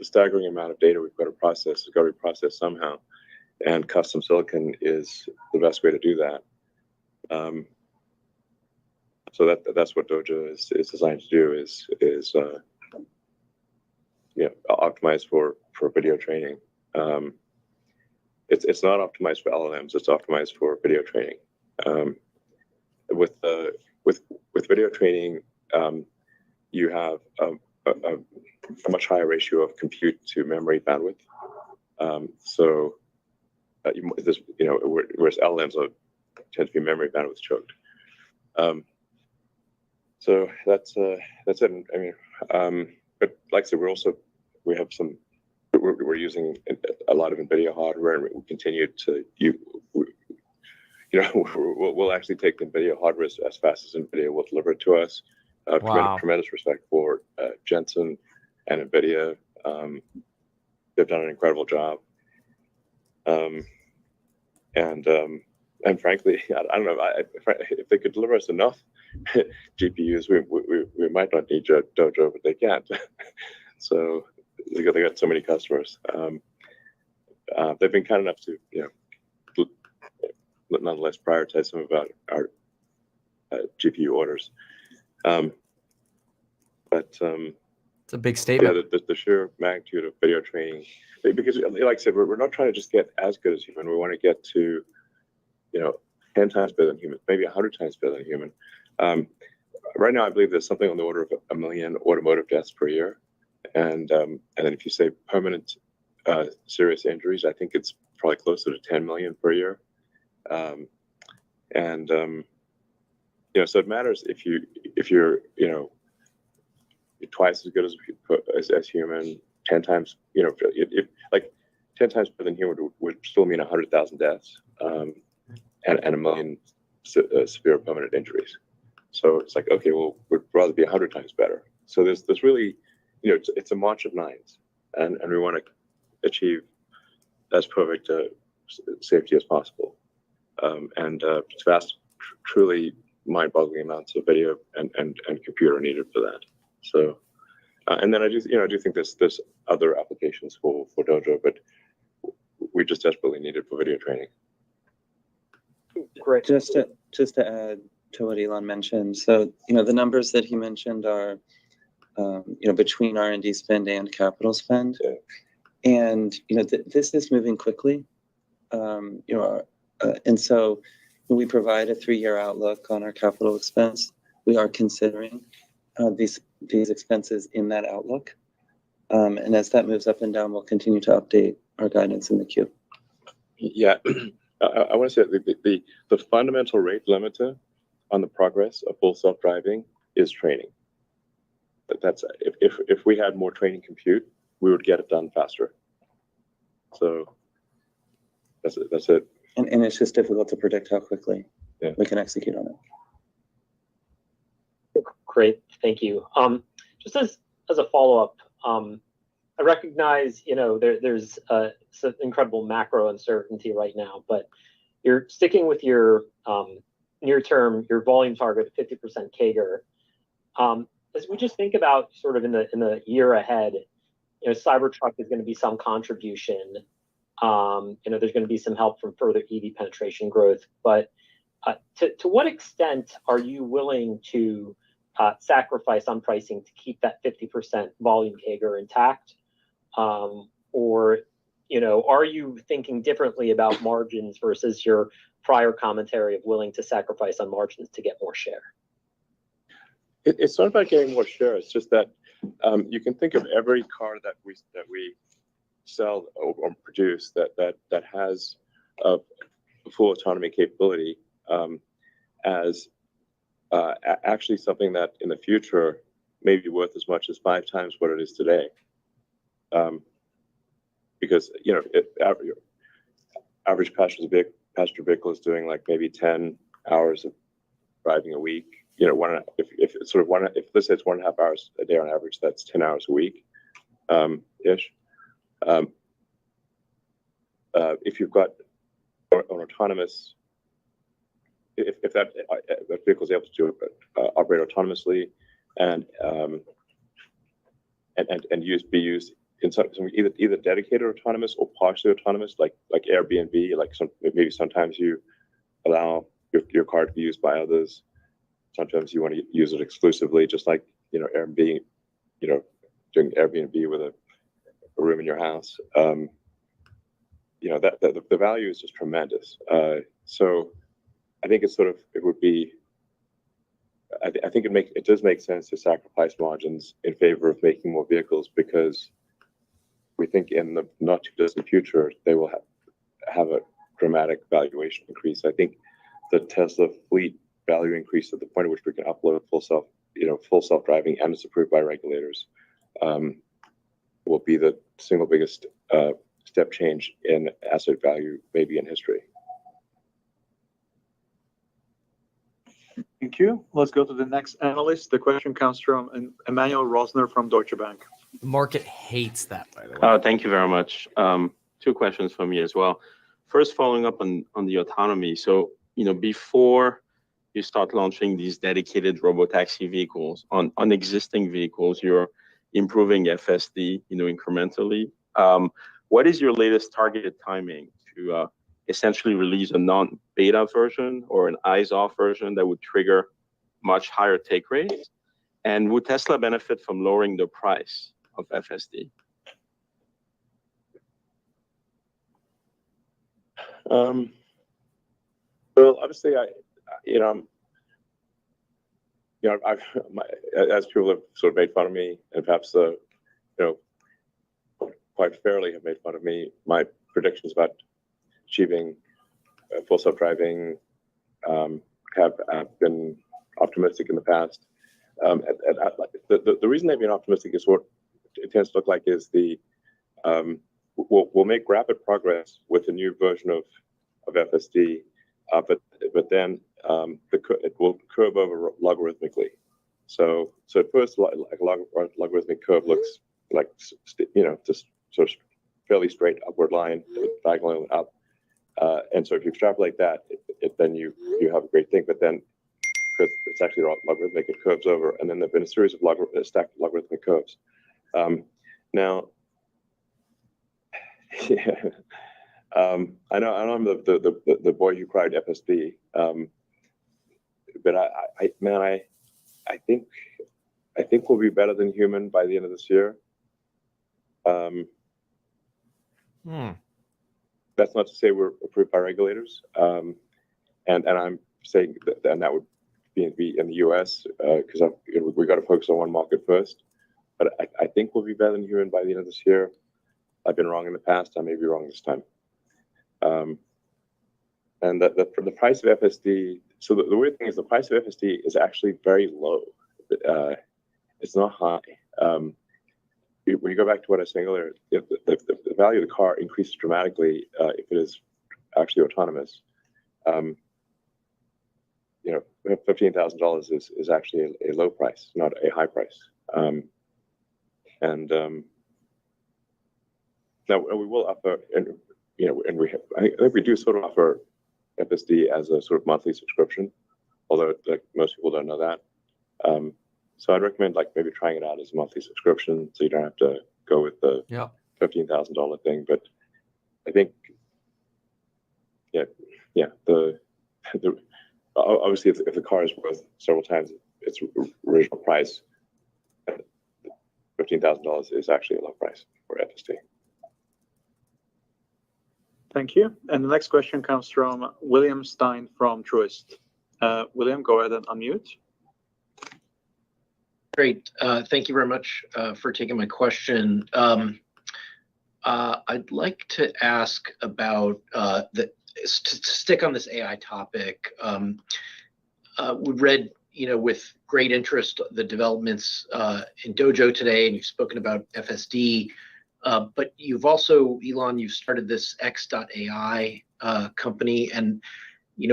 staggering amount of data we've got to process has got to be processed somehow. And custom silicon is the best way to do that. So that's what Dojo is designed to do, is optimized for video training. It's not optimized for LLMs. It's optimized for video training. With video training, you have a much higher ratio of compute to memory bandwidth. Whereas LLMs tend to be memory bandwidth choked. So that's it. I mean, but like I said, we're using a lot of NVIDIA hardware, and we continue to we'll actually take the NVIDIA hardware as fast as NVIDIA will deliver it to us. Wow. Tremendous respect for Jensen and NVIDIA. They've done an incredible job. And frankly, I don't know if they could deliver us enough GPUs, we might not need Dojo, but they can't. So they got so many customers. They've been kind enough to, nonetheless prioritize some of our GPU orders. But it's a big statement. Yeah, the sheer magnitude of video training, because like I said, we're not trying to just get as good as human. We want to get to 10 times better than human, maybe 100 times better than human. Right now, I believe there's something on the order of 1 million automotive deaths per year, and then if you say permanent serious injuries, I think it's probably closer to 10 million per year. So it matters if you're twice as good as human, 10 times if like 10 times better than human would still mean 100,000 deaths, and 1 million severe permanent injuries. So it's like, okay, well, we'd rather be 100 times better. So there's really, it's a march of nines, and we want to achieve as perfect safety as possible. It's vast, truly mind-boggling amounts of video and computer needed for that. So, and then I do think there's other applications for Dojo, but we just desperately need it for video training. Great. Just to add to what Elon mentioned, so the numbers that he mentioned are between R&D spend and capital spend, yeah. And this is moving quickly, and so when we provide a 3-year outlook on our capital expense, we are considering these expenses in that outlook, and as that moves up and down, we'll continue to update our guidance in the Q. Yeah, I want to say the fundamental rate limiter on the progress of full self-driving is training. That's if we had more training compute, we would get it done faster. So that's it. And it's just difficult to predict how quickly we can execute on it. Great, thank you. Just as a follow-up, I recognize there's some incredible macro uncertainty right now, but you're sticking with your near-term your volume target of 50% CAGR. As we just think about sort of in the year ahead, Cybertruck is going to be some contribution. There's going to be some help from further EV penetration growth, but to what extent are you willing to sacrifice on pricing to keep that 50% volume CAGR intact? Or are you thinking differently about margins versus your prior commentary of willing to sacrifice on margins to get more share? It's not about getting more share. It's just that you can think of every car that we sell or produce that has a full autonomy capability as actually something that in the future may be worth as much as 5 times what it is today. Because average passenger vehicle is doing like maybe 10 hours of driving a week. If let's say it's 1.5 hours a day on average, that's 10 hours a week, ish. If you've got an autonomous, if that vehicle is able to operate autonomously and be used in some either dedicated autonomous or partially autonomous, like Airbnb, maybe sometimes you allow your car to be used by others. Sometimes you want to use it exclusively, just like Airbnb, doing Airbnb with a room in your house. That the value is just tremendous. So I think it would be. I think it does make sense to sacrifice margins in favor of making more vehicles, because we think in the not too distant future they will have a dramatic valuation increase. I think the Tesla fleet value increase at the point at which we can upload full self-driving and it's approved by regulators will be the single biggest step change in asset value maybe in history. Thank you. Let's go to the next analyst. The question comes from Emmanuel Rosner from Deutsche Bank. The market hates that, by the way. Thank you very much. 2 questions from me as well. First, following up on the autonomy. So, before you start launching these dedicated robotaxi vehicles on existing vehicles, you're improving FSD, incrementally. What is your latest targeted timing to essentially release a non-beta version or an eyes-off version that would trigger much higher take rates? And would Tesla benefit from lowering the price of FSD? Well, obviously, as people have sort of made fun of me, and perhaps quite fairly have made fun of me, my predictions about achieving full self-driving have been optimistic in the past. The reason they've been optimistic is what it tends to look like is we'll make rapid progress with the new version of FSD, but then it will curve over logarithmically. So at first, like a logarithmic curve looks like just sort of fairly straight upward line, diagonally up. And so if you extrapolate that, then you have a great thing. But then, because it's actually logarithmic, it curves over, and then there've been a series of stacked logarithmic curves. Now, yeah, I know I'm the boy who cried FSD, but I think we'll be better than human by the end of this year. That's not to say we're approved by regulators, and I'm saying that would be in the U.S. Because we got to focus on one market first. But I think we'll be better than human by the end of this year. I've been wrong in the past. I may be wrong this time. And the price of FSD. So the weird thing is the price of FSD is actually very low. It's not high. When you go back to what I was saying earlier, the value of the car increases dramatically if it is actually autonomous. $15,000 is actually a low price, not a high price. Now we will offer, I think we do sort of offer FSD as a sort of monthly subscription, although most people don't know that. So I'd recommend maybe trying it out as a monthly subscription, so you don't have to go with the $15,000 thing. But I think, obviously if the car is worth several times its original price, $15,000 is actually a low price for FSD. Thank you. And the next question comes from William Stein from Truist. William, go ahead and unmute. Great. Thank you very much for taking my question. I'd like to ask about to stick on this AI topic. We've read, with great interest the developments in Dojo today, and you've spoken about FSD. But you've also, Elon, you've started this X.AI company, and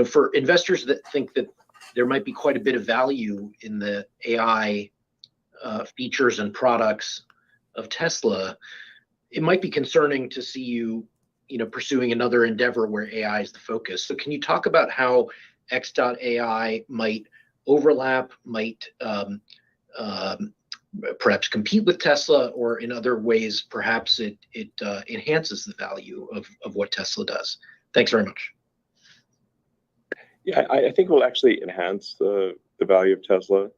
for investors that think that there might be quite a bit of value in the AI features and products of Tesla, it might be concerning to see you, pursuing another endeavor where AI is the focus. So can you talk about how X.AI might overlap, might perhaps compete with Tesla, or in other ways, perhaps it enhances the value of what Tesla does? Thanks very much. Yeah, I think it will actually enhance the value of Tesla.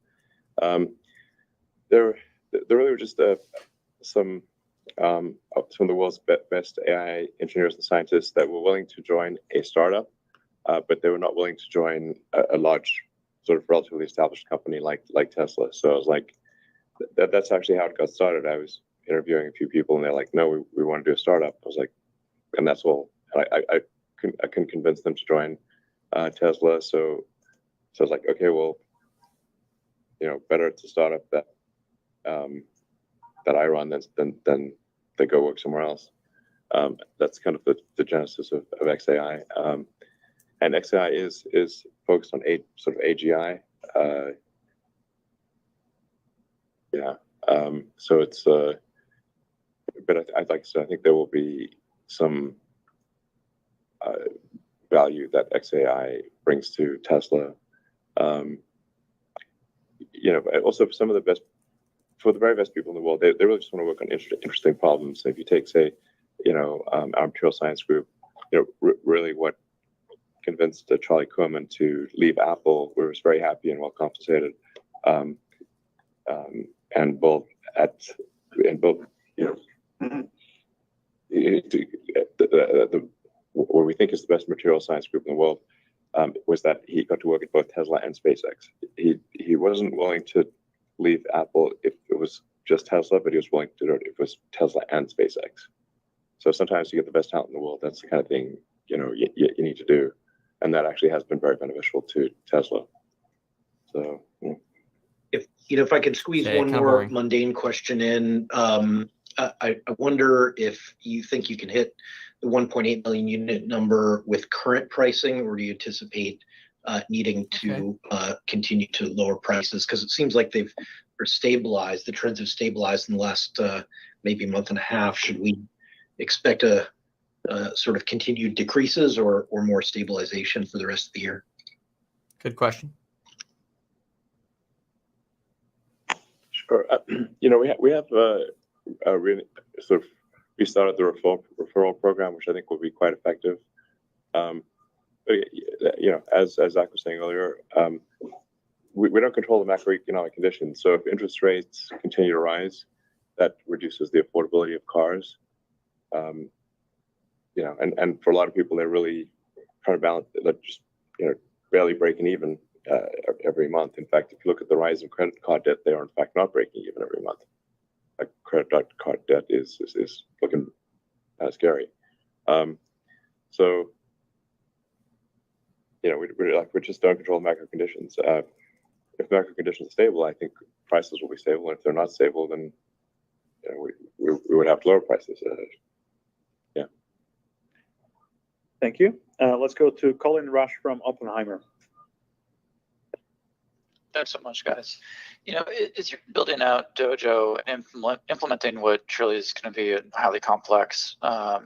There really were just some of the world's best AI engineers and scientists that were willing to join a startup, but they were not willing to join a large, sort of relatively established company like Tesla. So I was like, that's actually how it got started. I was interviewing a few people, and they're like, no, we want to do a startup. I was like, and that's all. I couldn't convince them to join Tesla. So I was like, okay, well, better it's a startup that I run than they go work somewhere else. That's kind of the genesis of XAI. And XAI is focused on sort of AGI. So it's but I think there will be some value that XAI brings to Tesla. Also for the very best people in the world, they really just want to work on interesting problems. So if you take, say, our material science group, really what convinced Charlie Kuhlman to leave Apple, we was very happy and well compensated, and both what we think is the best material science group in the world, was that he got to work at both Tesla and SpaceX. He wasn't willing to leave Apple if it was just Tesla, but he was willing to do it if it was Tesla and SpaceX. So sometimes you get the best talent in the world. That's the kind of thing, you need to do. And that actually has been very beneficial to Tesla. So, if I could squeeze one more mundane question in, I wonder if you think you can hit the 1.8 million unit number with current pricing, or do you anticipate needing to continue to lower prices? Because it seems like they've stabilized. The trends have stabilized in the last maybe month and a half. Should we expect a sort of continued decreases or more stabilization for the rest of the year? Good question. Sure. We have really sort of restarted the referral program, which I think will be quite effective. As Zach was saying earlier, we don't control the macroeconomic conditions. So if interest rates continue to rise, that reduces the affordability of cars. And for a lot of people, they're really trying to balance, just barely breaking even every month. In fact, if you look at the rise in credit card debt, they are in fact not breaking even every month. Like credit card debt is looking scary. So we just don't control macro conditions. If macro conditions are stable, I think prices will be stable. And if they're not stable, then we would have to lower prices. Yeah. Thank you. Let's go to Colin Rush from Oppenheimer. Thanks so much, guys. As you're building out Dojo and implementing what truly is going to be a highly complex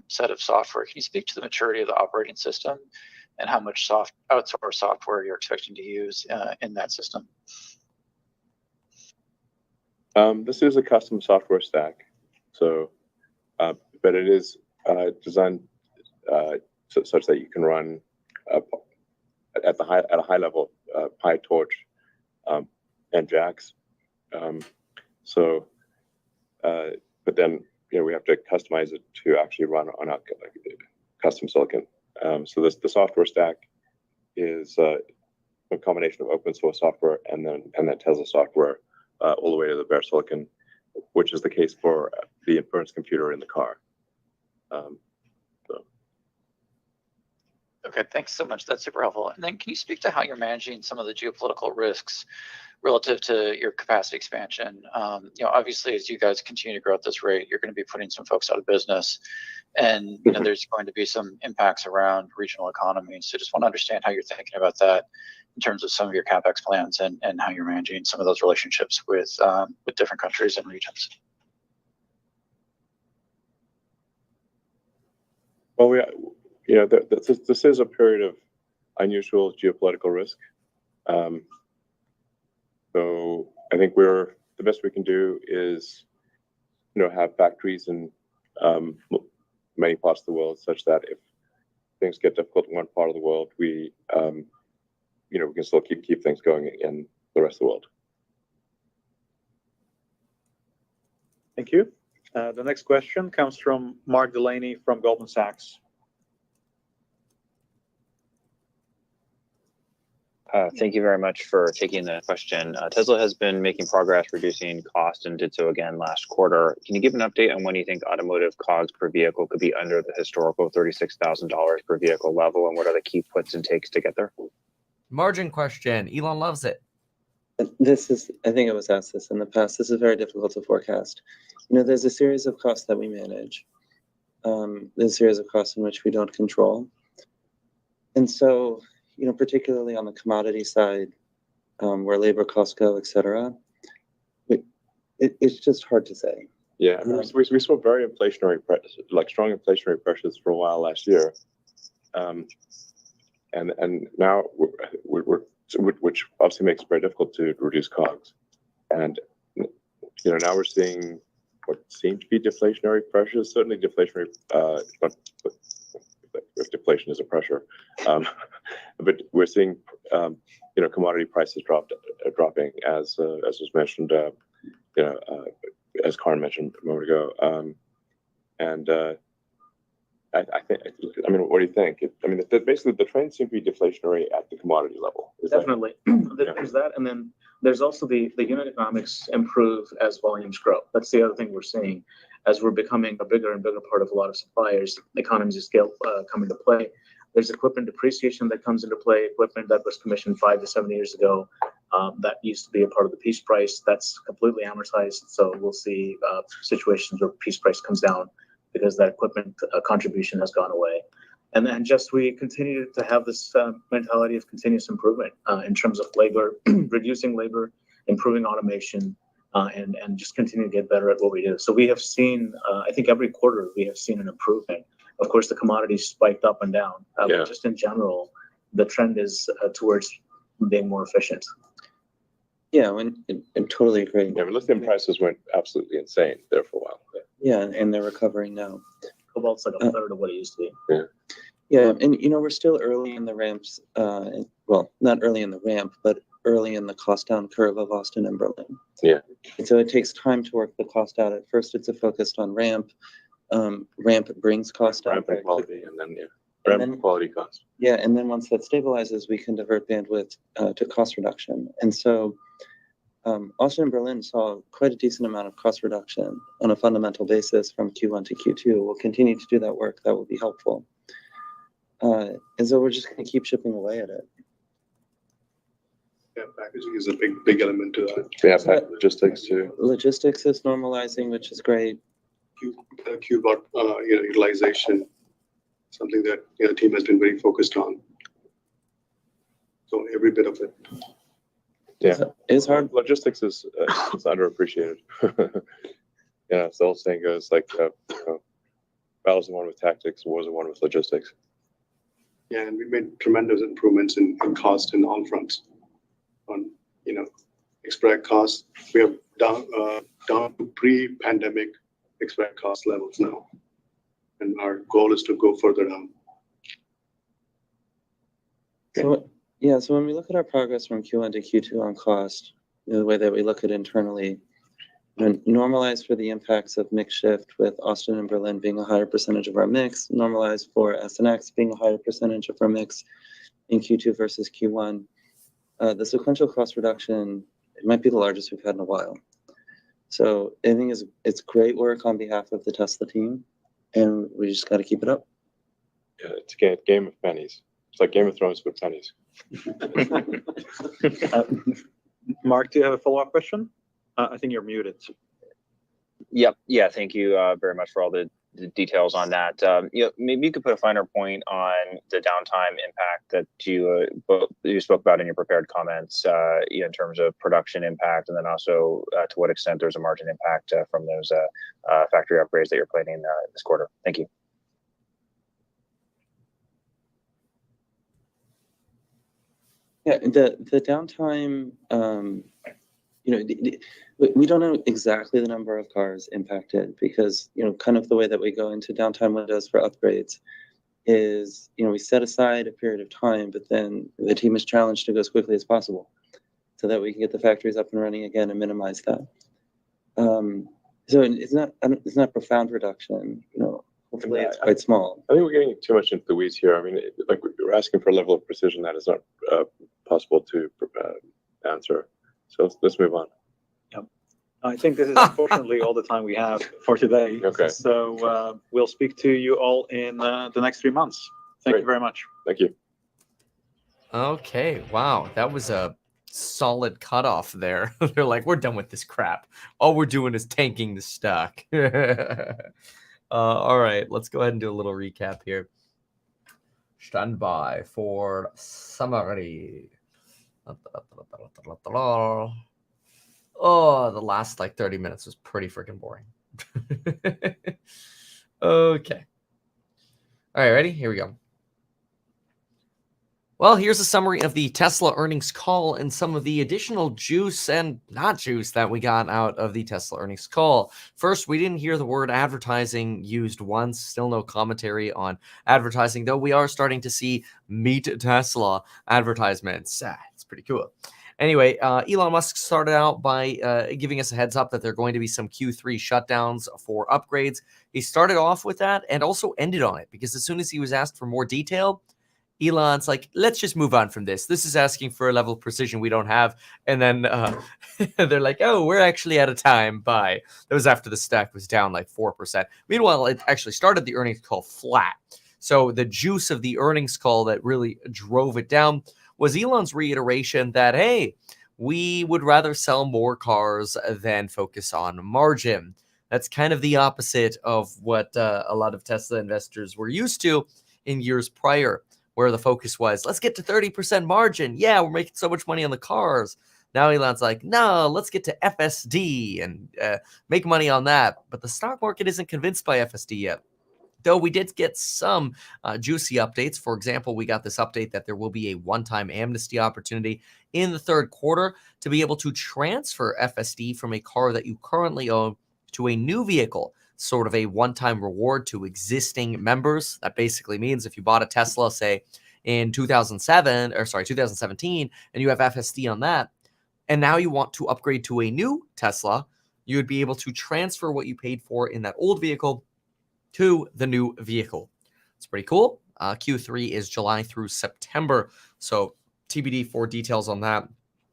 set of software, can you speak to the maturity of the operating system and how much outsourced software you're expecting to use in that system? This is a custom software stack, but it is designed such that you can run at a high level PyTorch and JAX. But then we have to customize it to actually run on a custom silicon. So the software stack is a combination of open source software and then Tesla software all the way to the bare silicon, which is the case for the inference computer in the car. Okay, thanks so much. That's super helpful. And then can you speak to how you're managing some of the geopolitical risks relative to your capacity expansion? Obviously, as you guys continue to grow at this rate, you're going to be putting some folks out of business, and there's going to be some impacts around regional economies. So just want to understand how you're thinking about that in terms of some of your CapEx plans and how you're managing some of those relationships with different countries and regions. Well, this is a period of unusual geopolitical risk. So I think the best we can do is, have factories in many parts of the world, such that if things get difficult in one part of the world, we can still keep things going in the rest of the world. Thank you. The next question comes from Mark Delaney from Goldman Sachs. Thank you very much for taking the question. Tesla has been making progress reducing cost and did so again last quarter. Can you give an update on when you think automotive COGS per vehicle could be under the historical $36,000 per vehicle level, and what are the key puts and takes to get there? Margin question. Elon loves it. I think it was asked this in the past. This is very difficult to forecast. There's a series of costs that we manage. There's a series of costs in which we don't control. And so, particularly on the commodity side, where labor costs go, et cetera, it's just hard to say. Yeah, I mean, we saw very strong inflationary pressures for a while last year, and now which obviously makes it very difficult to reduce COGS. And now we're seeing what seem to be deflationary pressures. Certainly, deflationary. If deflation is a pressure, but we're seeing commodity prices dropping as was mentioned, as Karan mentioned a moment ago, and I think. I mean, what do you think? Basically the trends seem to be deflationary at the commodity level. Definitely, there's that, and then there's also the unit economics improve as volumes grow. That's the other thing we're seeing. As we're becoming a bigger and bigger part of a lot of suppliers, economies of scale come into play. There's equipment depreciation that comes into play, equipment that was commissioned 5 to 7 years ago that used to be a part of the piece price. That's completely amortized. So we'll see situations where piece price comes down because that equipment contribution has gone away. And then just we continue to have this mentality of continuous improvement in terms of labor, reducing labor, improving automation, and just continue to get better at what we do. So we have seen, I think every quarter we have seen an improvement. Of course, the commodities spiked up and down, but just in general, the trend is towards being more efficient. Yeah, I totally agree. Yeah, but lithium prices went absolutely insane there for a while. Yeah, and they're recovering now. Cobalt's like a third of what it used to be. Yeah. Yeah, and we're still early in the ramps. Well, not early in the ramp, but early in the cost down curve of Austin and Berlin. Yeah. And so it takes time to work the cost out. At first, it's focused on ramp. Ramp brings cost down. Ramp and quality, and then ramp and quality cost. Yeah, and then once that stabilizes, we can divert bandwidth to cost reduction. And so Austin and Berlin saw quite a decent amount of cost reduction on a fundamental basis from Q1 to Q2. We'll continue to do that work. That will be helpful. And so we're just going to keep chipping away at it. Yeah, packaging is a big element to that. Yeah, logistics too. Logistics is normalizing, which is great. Qbot utilization, something that the team has been very focused on. So every bit of it. Yeah, it's hard. Logistics is underappreciated. Yeah, the old saying goes like, battles are won with tactics, wars are won with logistics. Yeah, and we made tremendous improvements in cost in all fronts. On expect costs, we have down to pre-pandemic expect cost levels now, and our goal is to go further down. So yeah, so when we look at our progress from Q1 to Q2 on cost, the way that we look at internally, normalized for the impacts of mix shift with Austin and Berlin being a higher percentage of our mix, normalized for SNX being a higher percentage of our mix in Q2 versus Q1. The sequential cost reduction, it might be the largest we've had in a while. So I think it's great work on behalf of the Tesla team, and we just got to keep it up. Yeah, it's a game of pennies. It's like Game of Thrones with pennies. Mark, do you have a follow-up question? I think you're muted. Yep. Yeah. Thank you very much for all the details on that. Maybe you could put a finer point on the downtime impact that you spoke about in your prepared comments, in terms of production impact, and then also to what extent there's a margin impact from those factory upgrades that you're planning this quarter. Thank you. Yeah, the downtime. We don't know exactly the number of cars impacted because, kind of the way that we go into downtime windows for upgrades is, we set aside a period of time, but then the team is challenged to go as quickly as possible so that we can get the factories up and running again and minimize that. So it's not a profound reduction, hopefully it's quite small. I think we're getting too much into the weeds here. I mean, we're asking for a level of precision that is not possible to answer. So let's move on. Yep. I think this is unfortunately all the time we have for today. Okay. So we'll speak to you all in the next 3 months. Thank you very much. Thank you. Okay. Wow. That was a solid cutoff there. They're like, we're done with this crap. All we're doing is tanking the stock. All right. Let's go ahead and do a little recap here. Stand by for summary. Oh, the last 30 minutes was pretty freaking boring. Okay. All right, ready? Here we go. Well, here's a summary of the Tesla earnings call and some of the additional juice and not juice that we got out of the Tesla earnings call. First, we didn't hear the word advertising used once. Still no commentary on advertising, though we are starting to see Meet Tesla advertisements. It's pretty cool. Anyway, Elon Musk started out by giving us a heads up that there are going to be some Q3 shutdowns for upgrades. He started off with that and also ended on it because as soon as he was asked for more detail, Elon's like, let's just move on from this. This is asking for a level of precision we don't have. And then they're like, oh, we're actually out of time. Bye. That was after the stock was down like 4%. Meanwhile, it actually started the earnings call flat. So the juice of the earnings call that really drove it down was Elon's reiteration that, hey, we would rather sell more cars than focus on margin. That's kind of the opposite of what a lot of Tesla investors were used to in years prior, where the focus was, let's get to 30% margin. Yeah, we're making so much money on the cars. Now Elon's like, no, let's get to FSD and make money on that. But the stock market isn't convinced by FSD yet. Though we did get some juicy updates. For example, we got this update that there will be a one-time amnesty opportunity in the third quarter to be able to transfer FSD from a car that you currently own to a new vehicle, sort of a one-time reward to existing members. That basically means if you bought a Tesla, say in 2017, and you have FSD on that, and now you want to upgrade to a new Tesla, you would be able to transfer what you paid for in that old vehicle to the new vehicle. It's pretty cool. Q3 is July through September, so TBD for details on that.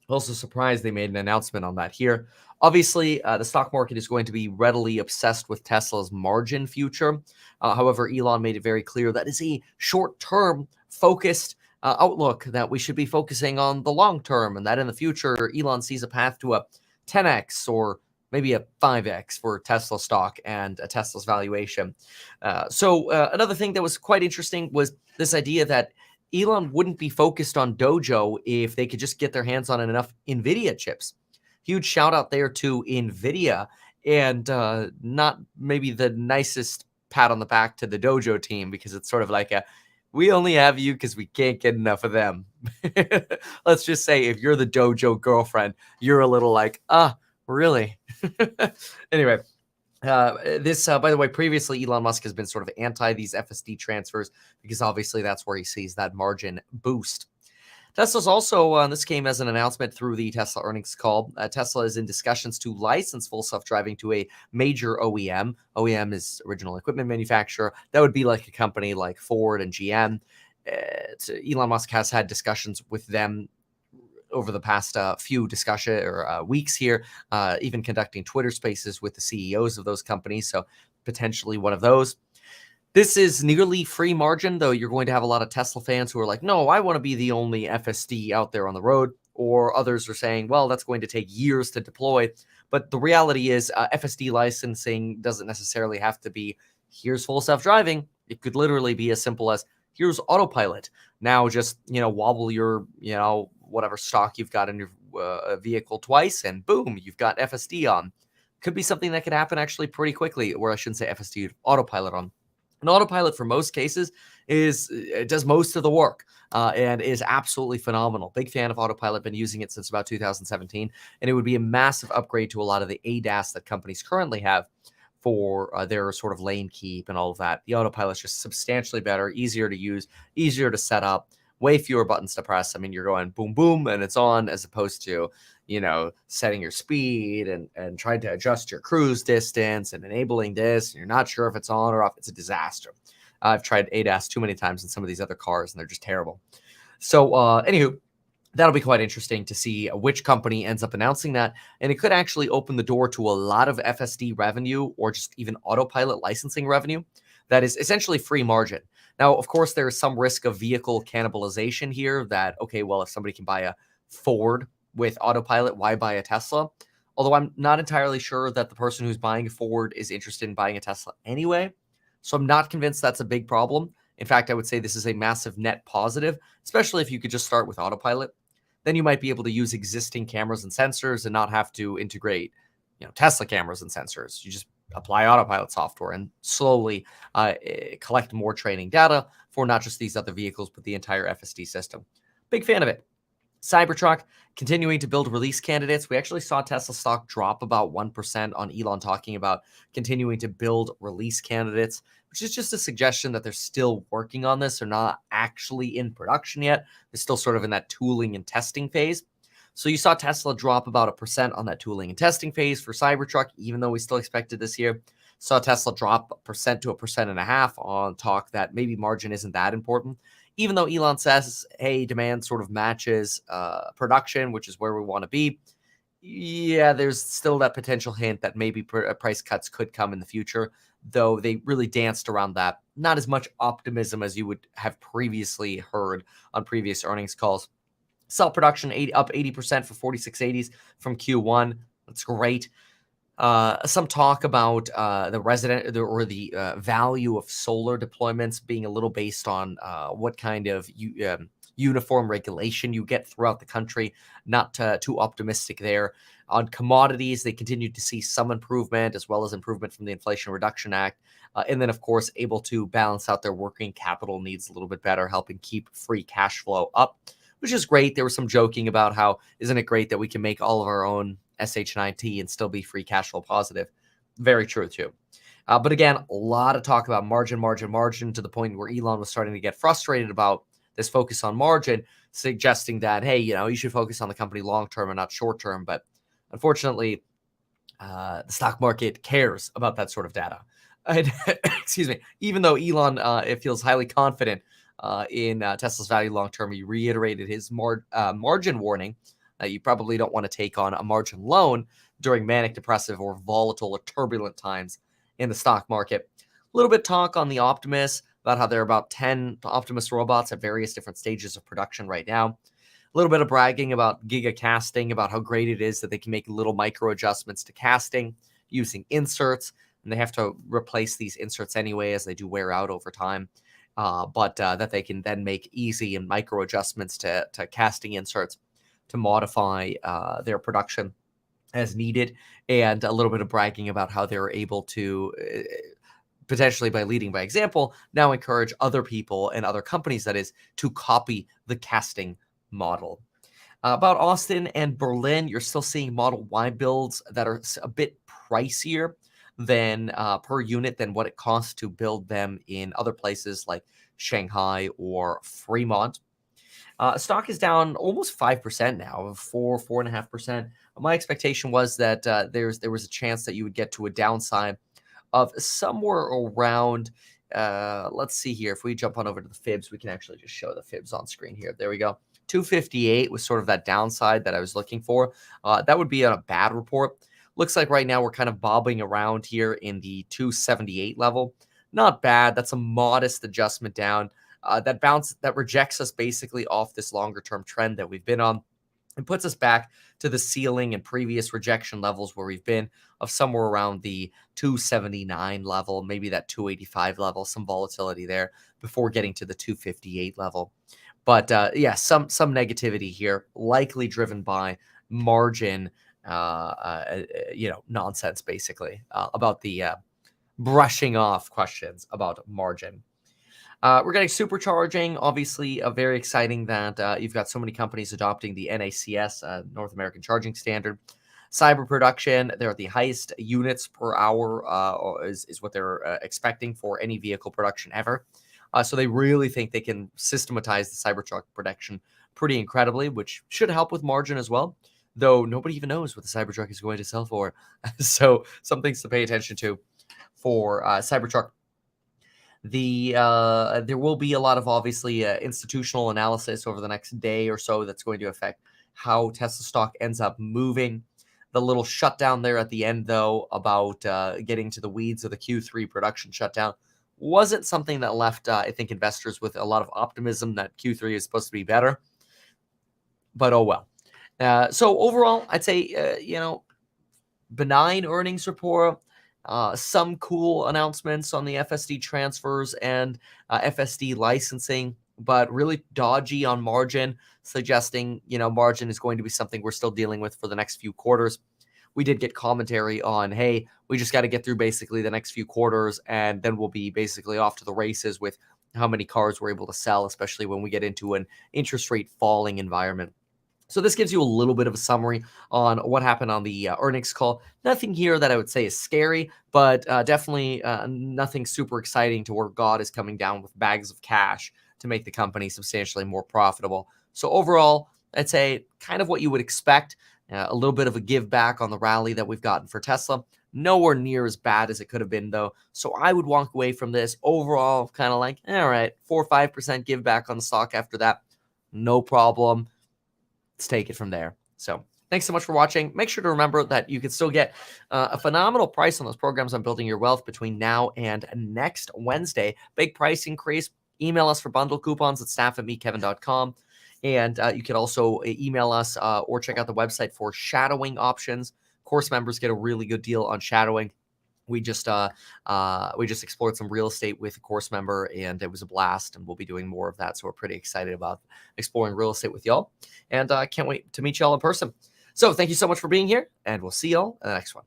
Also surprised they made an announcement on that here. Obviously, the stock market is going to be readily obsessed with Tesla's margin future. However, Elon made it very clear that is a short-term focused outlook, that we should be focusing on the long term, and that in the future, Elon sees a path to a 10x or maybe a 5x for Tesla stock and Tesla's valuation. Another thing that was quite interesting was this idea that Elon wouldn't be focused on Dojo if they could just get their hands on enough NVIDIA chips. Huge shout out there to NVIDIA, and not maybe the nicest pat on the back to the Dojo team, because it's sort of like we only have you because we can't get enough of them. Let's just say if you're the Dojo girlfriend, you're a little like, really? Anyway, this, by the way, previously Elon Musk has been sort of anti these FSD transfers because obviously that's where he sees that margin boost. Tesla's also, this came as an announcement through the Tesla earnings call. Tesla is in discussions to license full self-driving to a major OEM. OEM is original equipment manufacturer. That would be like a company like Ford and GM. Elon Musk has had discussions with them over the past few weeks here, even conducting Twitter spaces with the CEOs of those companies. So potentially one of those. This is nearly free margin, though you're going to have a lot of Tesla fans who are like, no, I want to be the only FSD out there on the road. Or others are saying, well, that's going to take years to deploy. But the reality is FSD licensing doesn't necessarily have to be, here's full self-driving. It could literally be as simple as, here's autopilot. Now just, wobble your, whatever stock you've got in your vehicle twice, and boom, you've got FSD on. Could be something that could happen actually pretty quickly, or I shouldn't say FSD, autopilot on. An autopilot for most cases does most of the work and is absolutely phenomenal. Big fan of autopilot, been using it since about 2017, and it would be a massive upgrade to a lot of the ADAS that companies currently have for their sort of lane keep and all of that. The autopilot's just substantially better, easier to use, easier to set up, way fewer buttons to press. I mean, you're going boom, boom, and it's on, as opposed to, setting your speed and trying to adjust your cruise distance and enabling this. And you're not sure if it's on or off. It's a disaster. I've tried ADAS too many times in some of these other cars, and they're just terrible. So, anywho, that'll be quite interesting to see which company ends up announcing that. And it could actually open the door to a lot of FSD revenue, or just even autopilot licensing revenue that is essentially free margin. Now, of course, there is some risk of vehicle cannibalization here that, okay, well, if somebody can buy a Ford with autopilot, why buy a Tesla? Although I'm not entirely sure that the person who's buying a Ford is interested in buying a Tesla anyway. So I'm not convinced that's a big problem. In fact, I would say this is a massive net positive, especially if you could just start with autopilot. Then you might be able to use existing cameras and sensors and not have to integrate, Tesla cameras and sensors. You just apply autopilot software and slowly collect more training data for not just these other vehicles, but the entire FSD system. Big fan of it. Cybertruck continuing to build release candidates. We actually saw Tesla stock drop about 1% on Elon talking about continuing to build release candidates, which is just a suggestion that they're still working on this. They're not actually in production yet. They're still sort of in that tooling and testing phase. So you saw Tesla drop about 1% on that tooling and testing phase for Cybertruck, even though we still expected this year. Saw Tesla drop 1% to 1.5% on talk that maybe margin isn't that important. even though Elon says, hey, demand sort of matches production, which is where we want to be, yeah, there's still that potential hint that maybe price cuts could come in the future, though they really danced around that. Not as much optimism as you would have previously heard on previous earnings calls. Cell production up 80% for 4680s from Q1. That's great. Some talk about the value of solar deployments being a little based on what kind of uniform regulation you get throughout the country. Not too optimistic there. On commodities, they continue to see some improvement, as well as improvement from the Inflation Reduction Act. And then, of course, able to balance out their working capital needs a little bit better, helping keep free cash flow up, which is great. There was some joking about how, isn't it great that we can make all of our own SH9T and still be free cash flow positive? Very true, too. But again, a lot of talk about margin to the point where Elon was starting to get frustrated about this focus on margin, suggesting that, hey, you should focus on the company long-term and not short-term. But unfortunately, the stock market cares about that sort of data. And, excuse me, even though Elon it feels highly confident in Tesla's value long-term, he reiterated his margin warning that you probably don't want to take on a margin loan during manic depressive or volatile or turbulent times in the stock market. A little bit talk on the Optimus, about how there are about 10 Optimus robots at various different stages of production right now. A little bit of bragging about Giga Casting, about how great it is that they can make little micro adjustments to casting using inserts, and they have to replace these inserts anyway as they do wear out over time. But that they can then make easy and micro adjustments to casting inserts to modify their production as needed, and a little bit of bragging about how they're able to, potentially by leading by example, now encourage other people and other companies, that is, to copy the casting model. About Austin and Berlin, you're still seeing Model Y builds that are a bit pricier than per unit than what it costs to build them in other places like Shanghai or Fremont. Stock is down almost 5% now, 4.5%. My expectation was that there was a chance that you would get to a downside of somewhere around, let's see here. If we jump on over to the fibs, we can actually just show the fibs on screen here. There we go. 258 was sort of that downside that I was looking for. That would be on a bad report. Looks like right now we're kind of bobbing around here in the 278 level. Not bad. That's a modest adjustment down. That bounce that rejects us basically off this longer term trend that we've been on, and puts us back to the ceiling and previous rejection levels where we've been, of somewhere around the 279 level, maybe that 285 level, some volatility there before getting to the 258 level. But yeah, some negativity here, likely driven by margin, nonsense basically, about the brushing off questions about margin. We're getting supercharging, obviously very exciting that you've got so many companies adopting the NACS, North American Charging Standard. Cyber production, they're at the highest units per hour is what they're expecting for any vehicle production ever. So they really think they can systematize the Cybertruck production pretty incredibly, which should help with margin as well, though nobody even knows what the Cybertruck is going to sell for. So some things to pay attention to for Cybertruck. There will be a lot of obviously institutional analysis over the next day or so that's going to affect how Tesla stock ends up moving. The little shutdown there at the end, though, about getting to the weeds of the Q3 production shutdown, wasn't something that left, I think, investors with a lot of optimism that Q3 is supposed to be better. But oh well. So overall, I'd say, benign earnings report. Some cool announcements on the FSD transfers and FSD licensing, but really dodgy on margin, suggesting, margin is going to be something we're still dealing with for the next few quarters. We did get commentary on, hey, we just got to get through basically the next few quarters, and then we'll be basically off to the races with how many cars we're able to sell, especially when we get into an interest rate falling environment. So this gives you a little bit of a summary on what happened on the earnings call. Nothing here that I would say is scary, but definitely nothing super exciting to where God is coming down with bags of cash to make the company substantially more profitable. So overall, I'd say kind of what you would expect. A little bit of a give back on the rally that we've gotten for Tesla. Nowhere near as bad as it could have been, though. So I would walk away from this overall kind of like, all right, 4 or 5% give back on the stock after that. No problem. Let's take it from there. So thanks so much for watching. Make sure to remember that you can still get a phenomenal price on those programs on building your wealth between now and next Wednesday. Big price increase. Email us for bundle coupons at staff@meetkevin.com. And you can also email us or check out the website for shadowing options. Course members get a really good deal on shadowing. We just explored some real estate with a course member, and it was a blast, and we'll be doing more of that. So we're pretty excited about exploring real estate with y'all, and I can't wait to meet y'all in person. So thank you so much for being here, and we'll see y'all in the next one.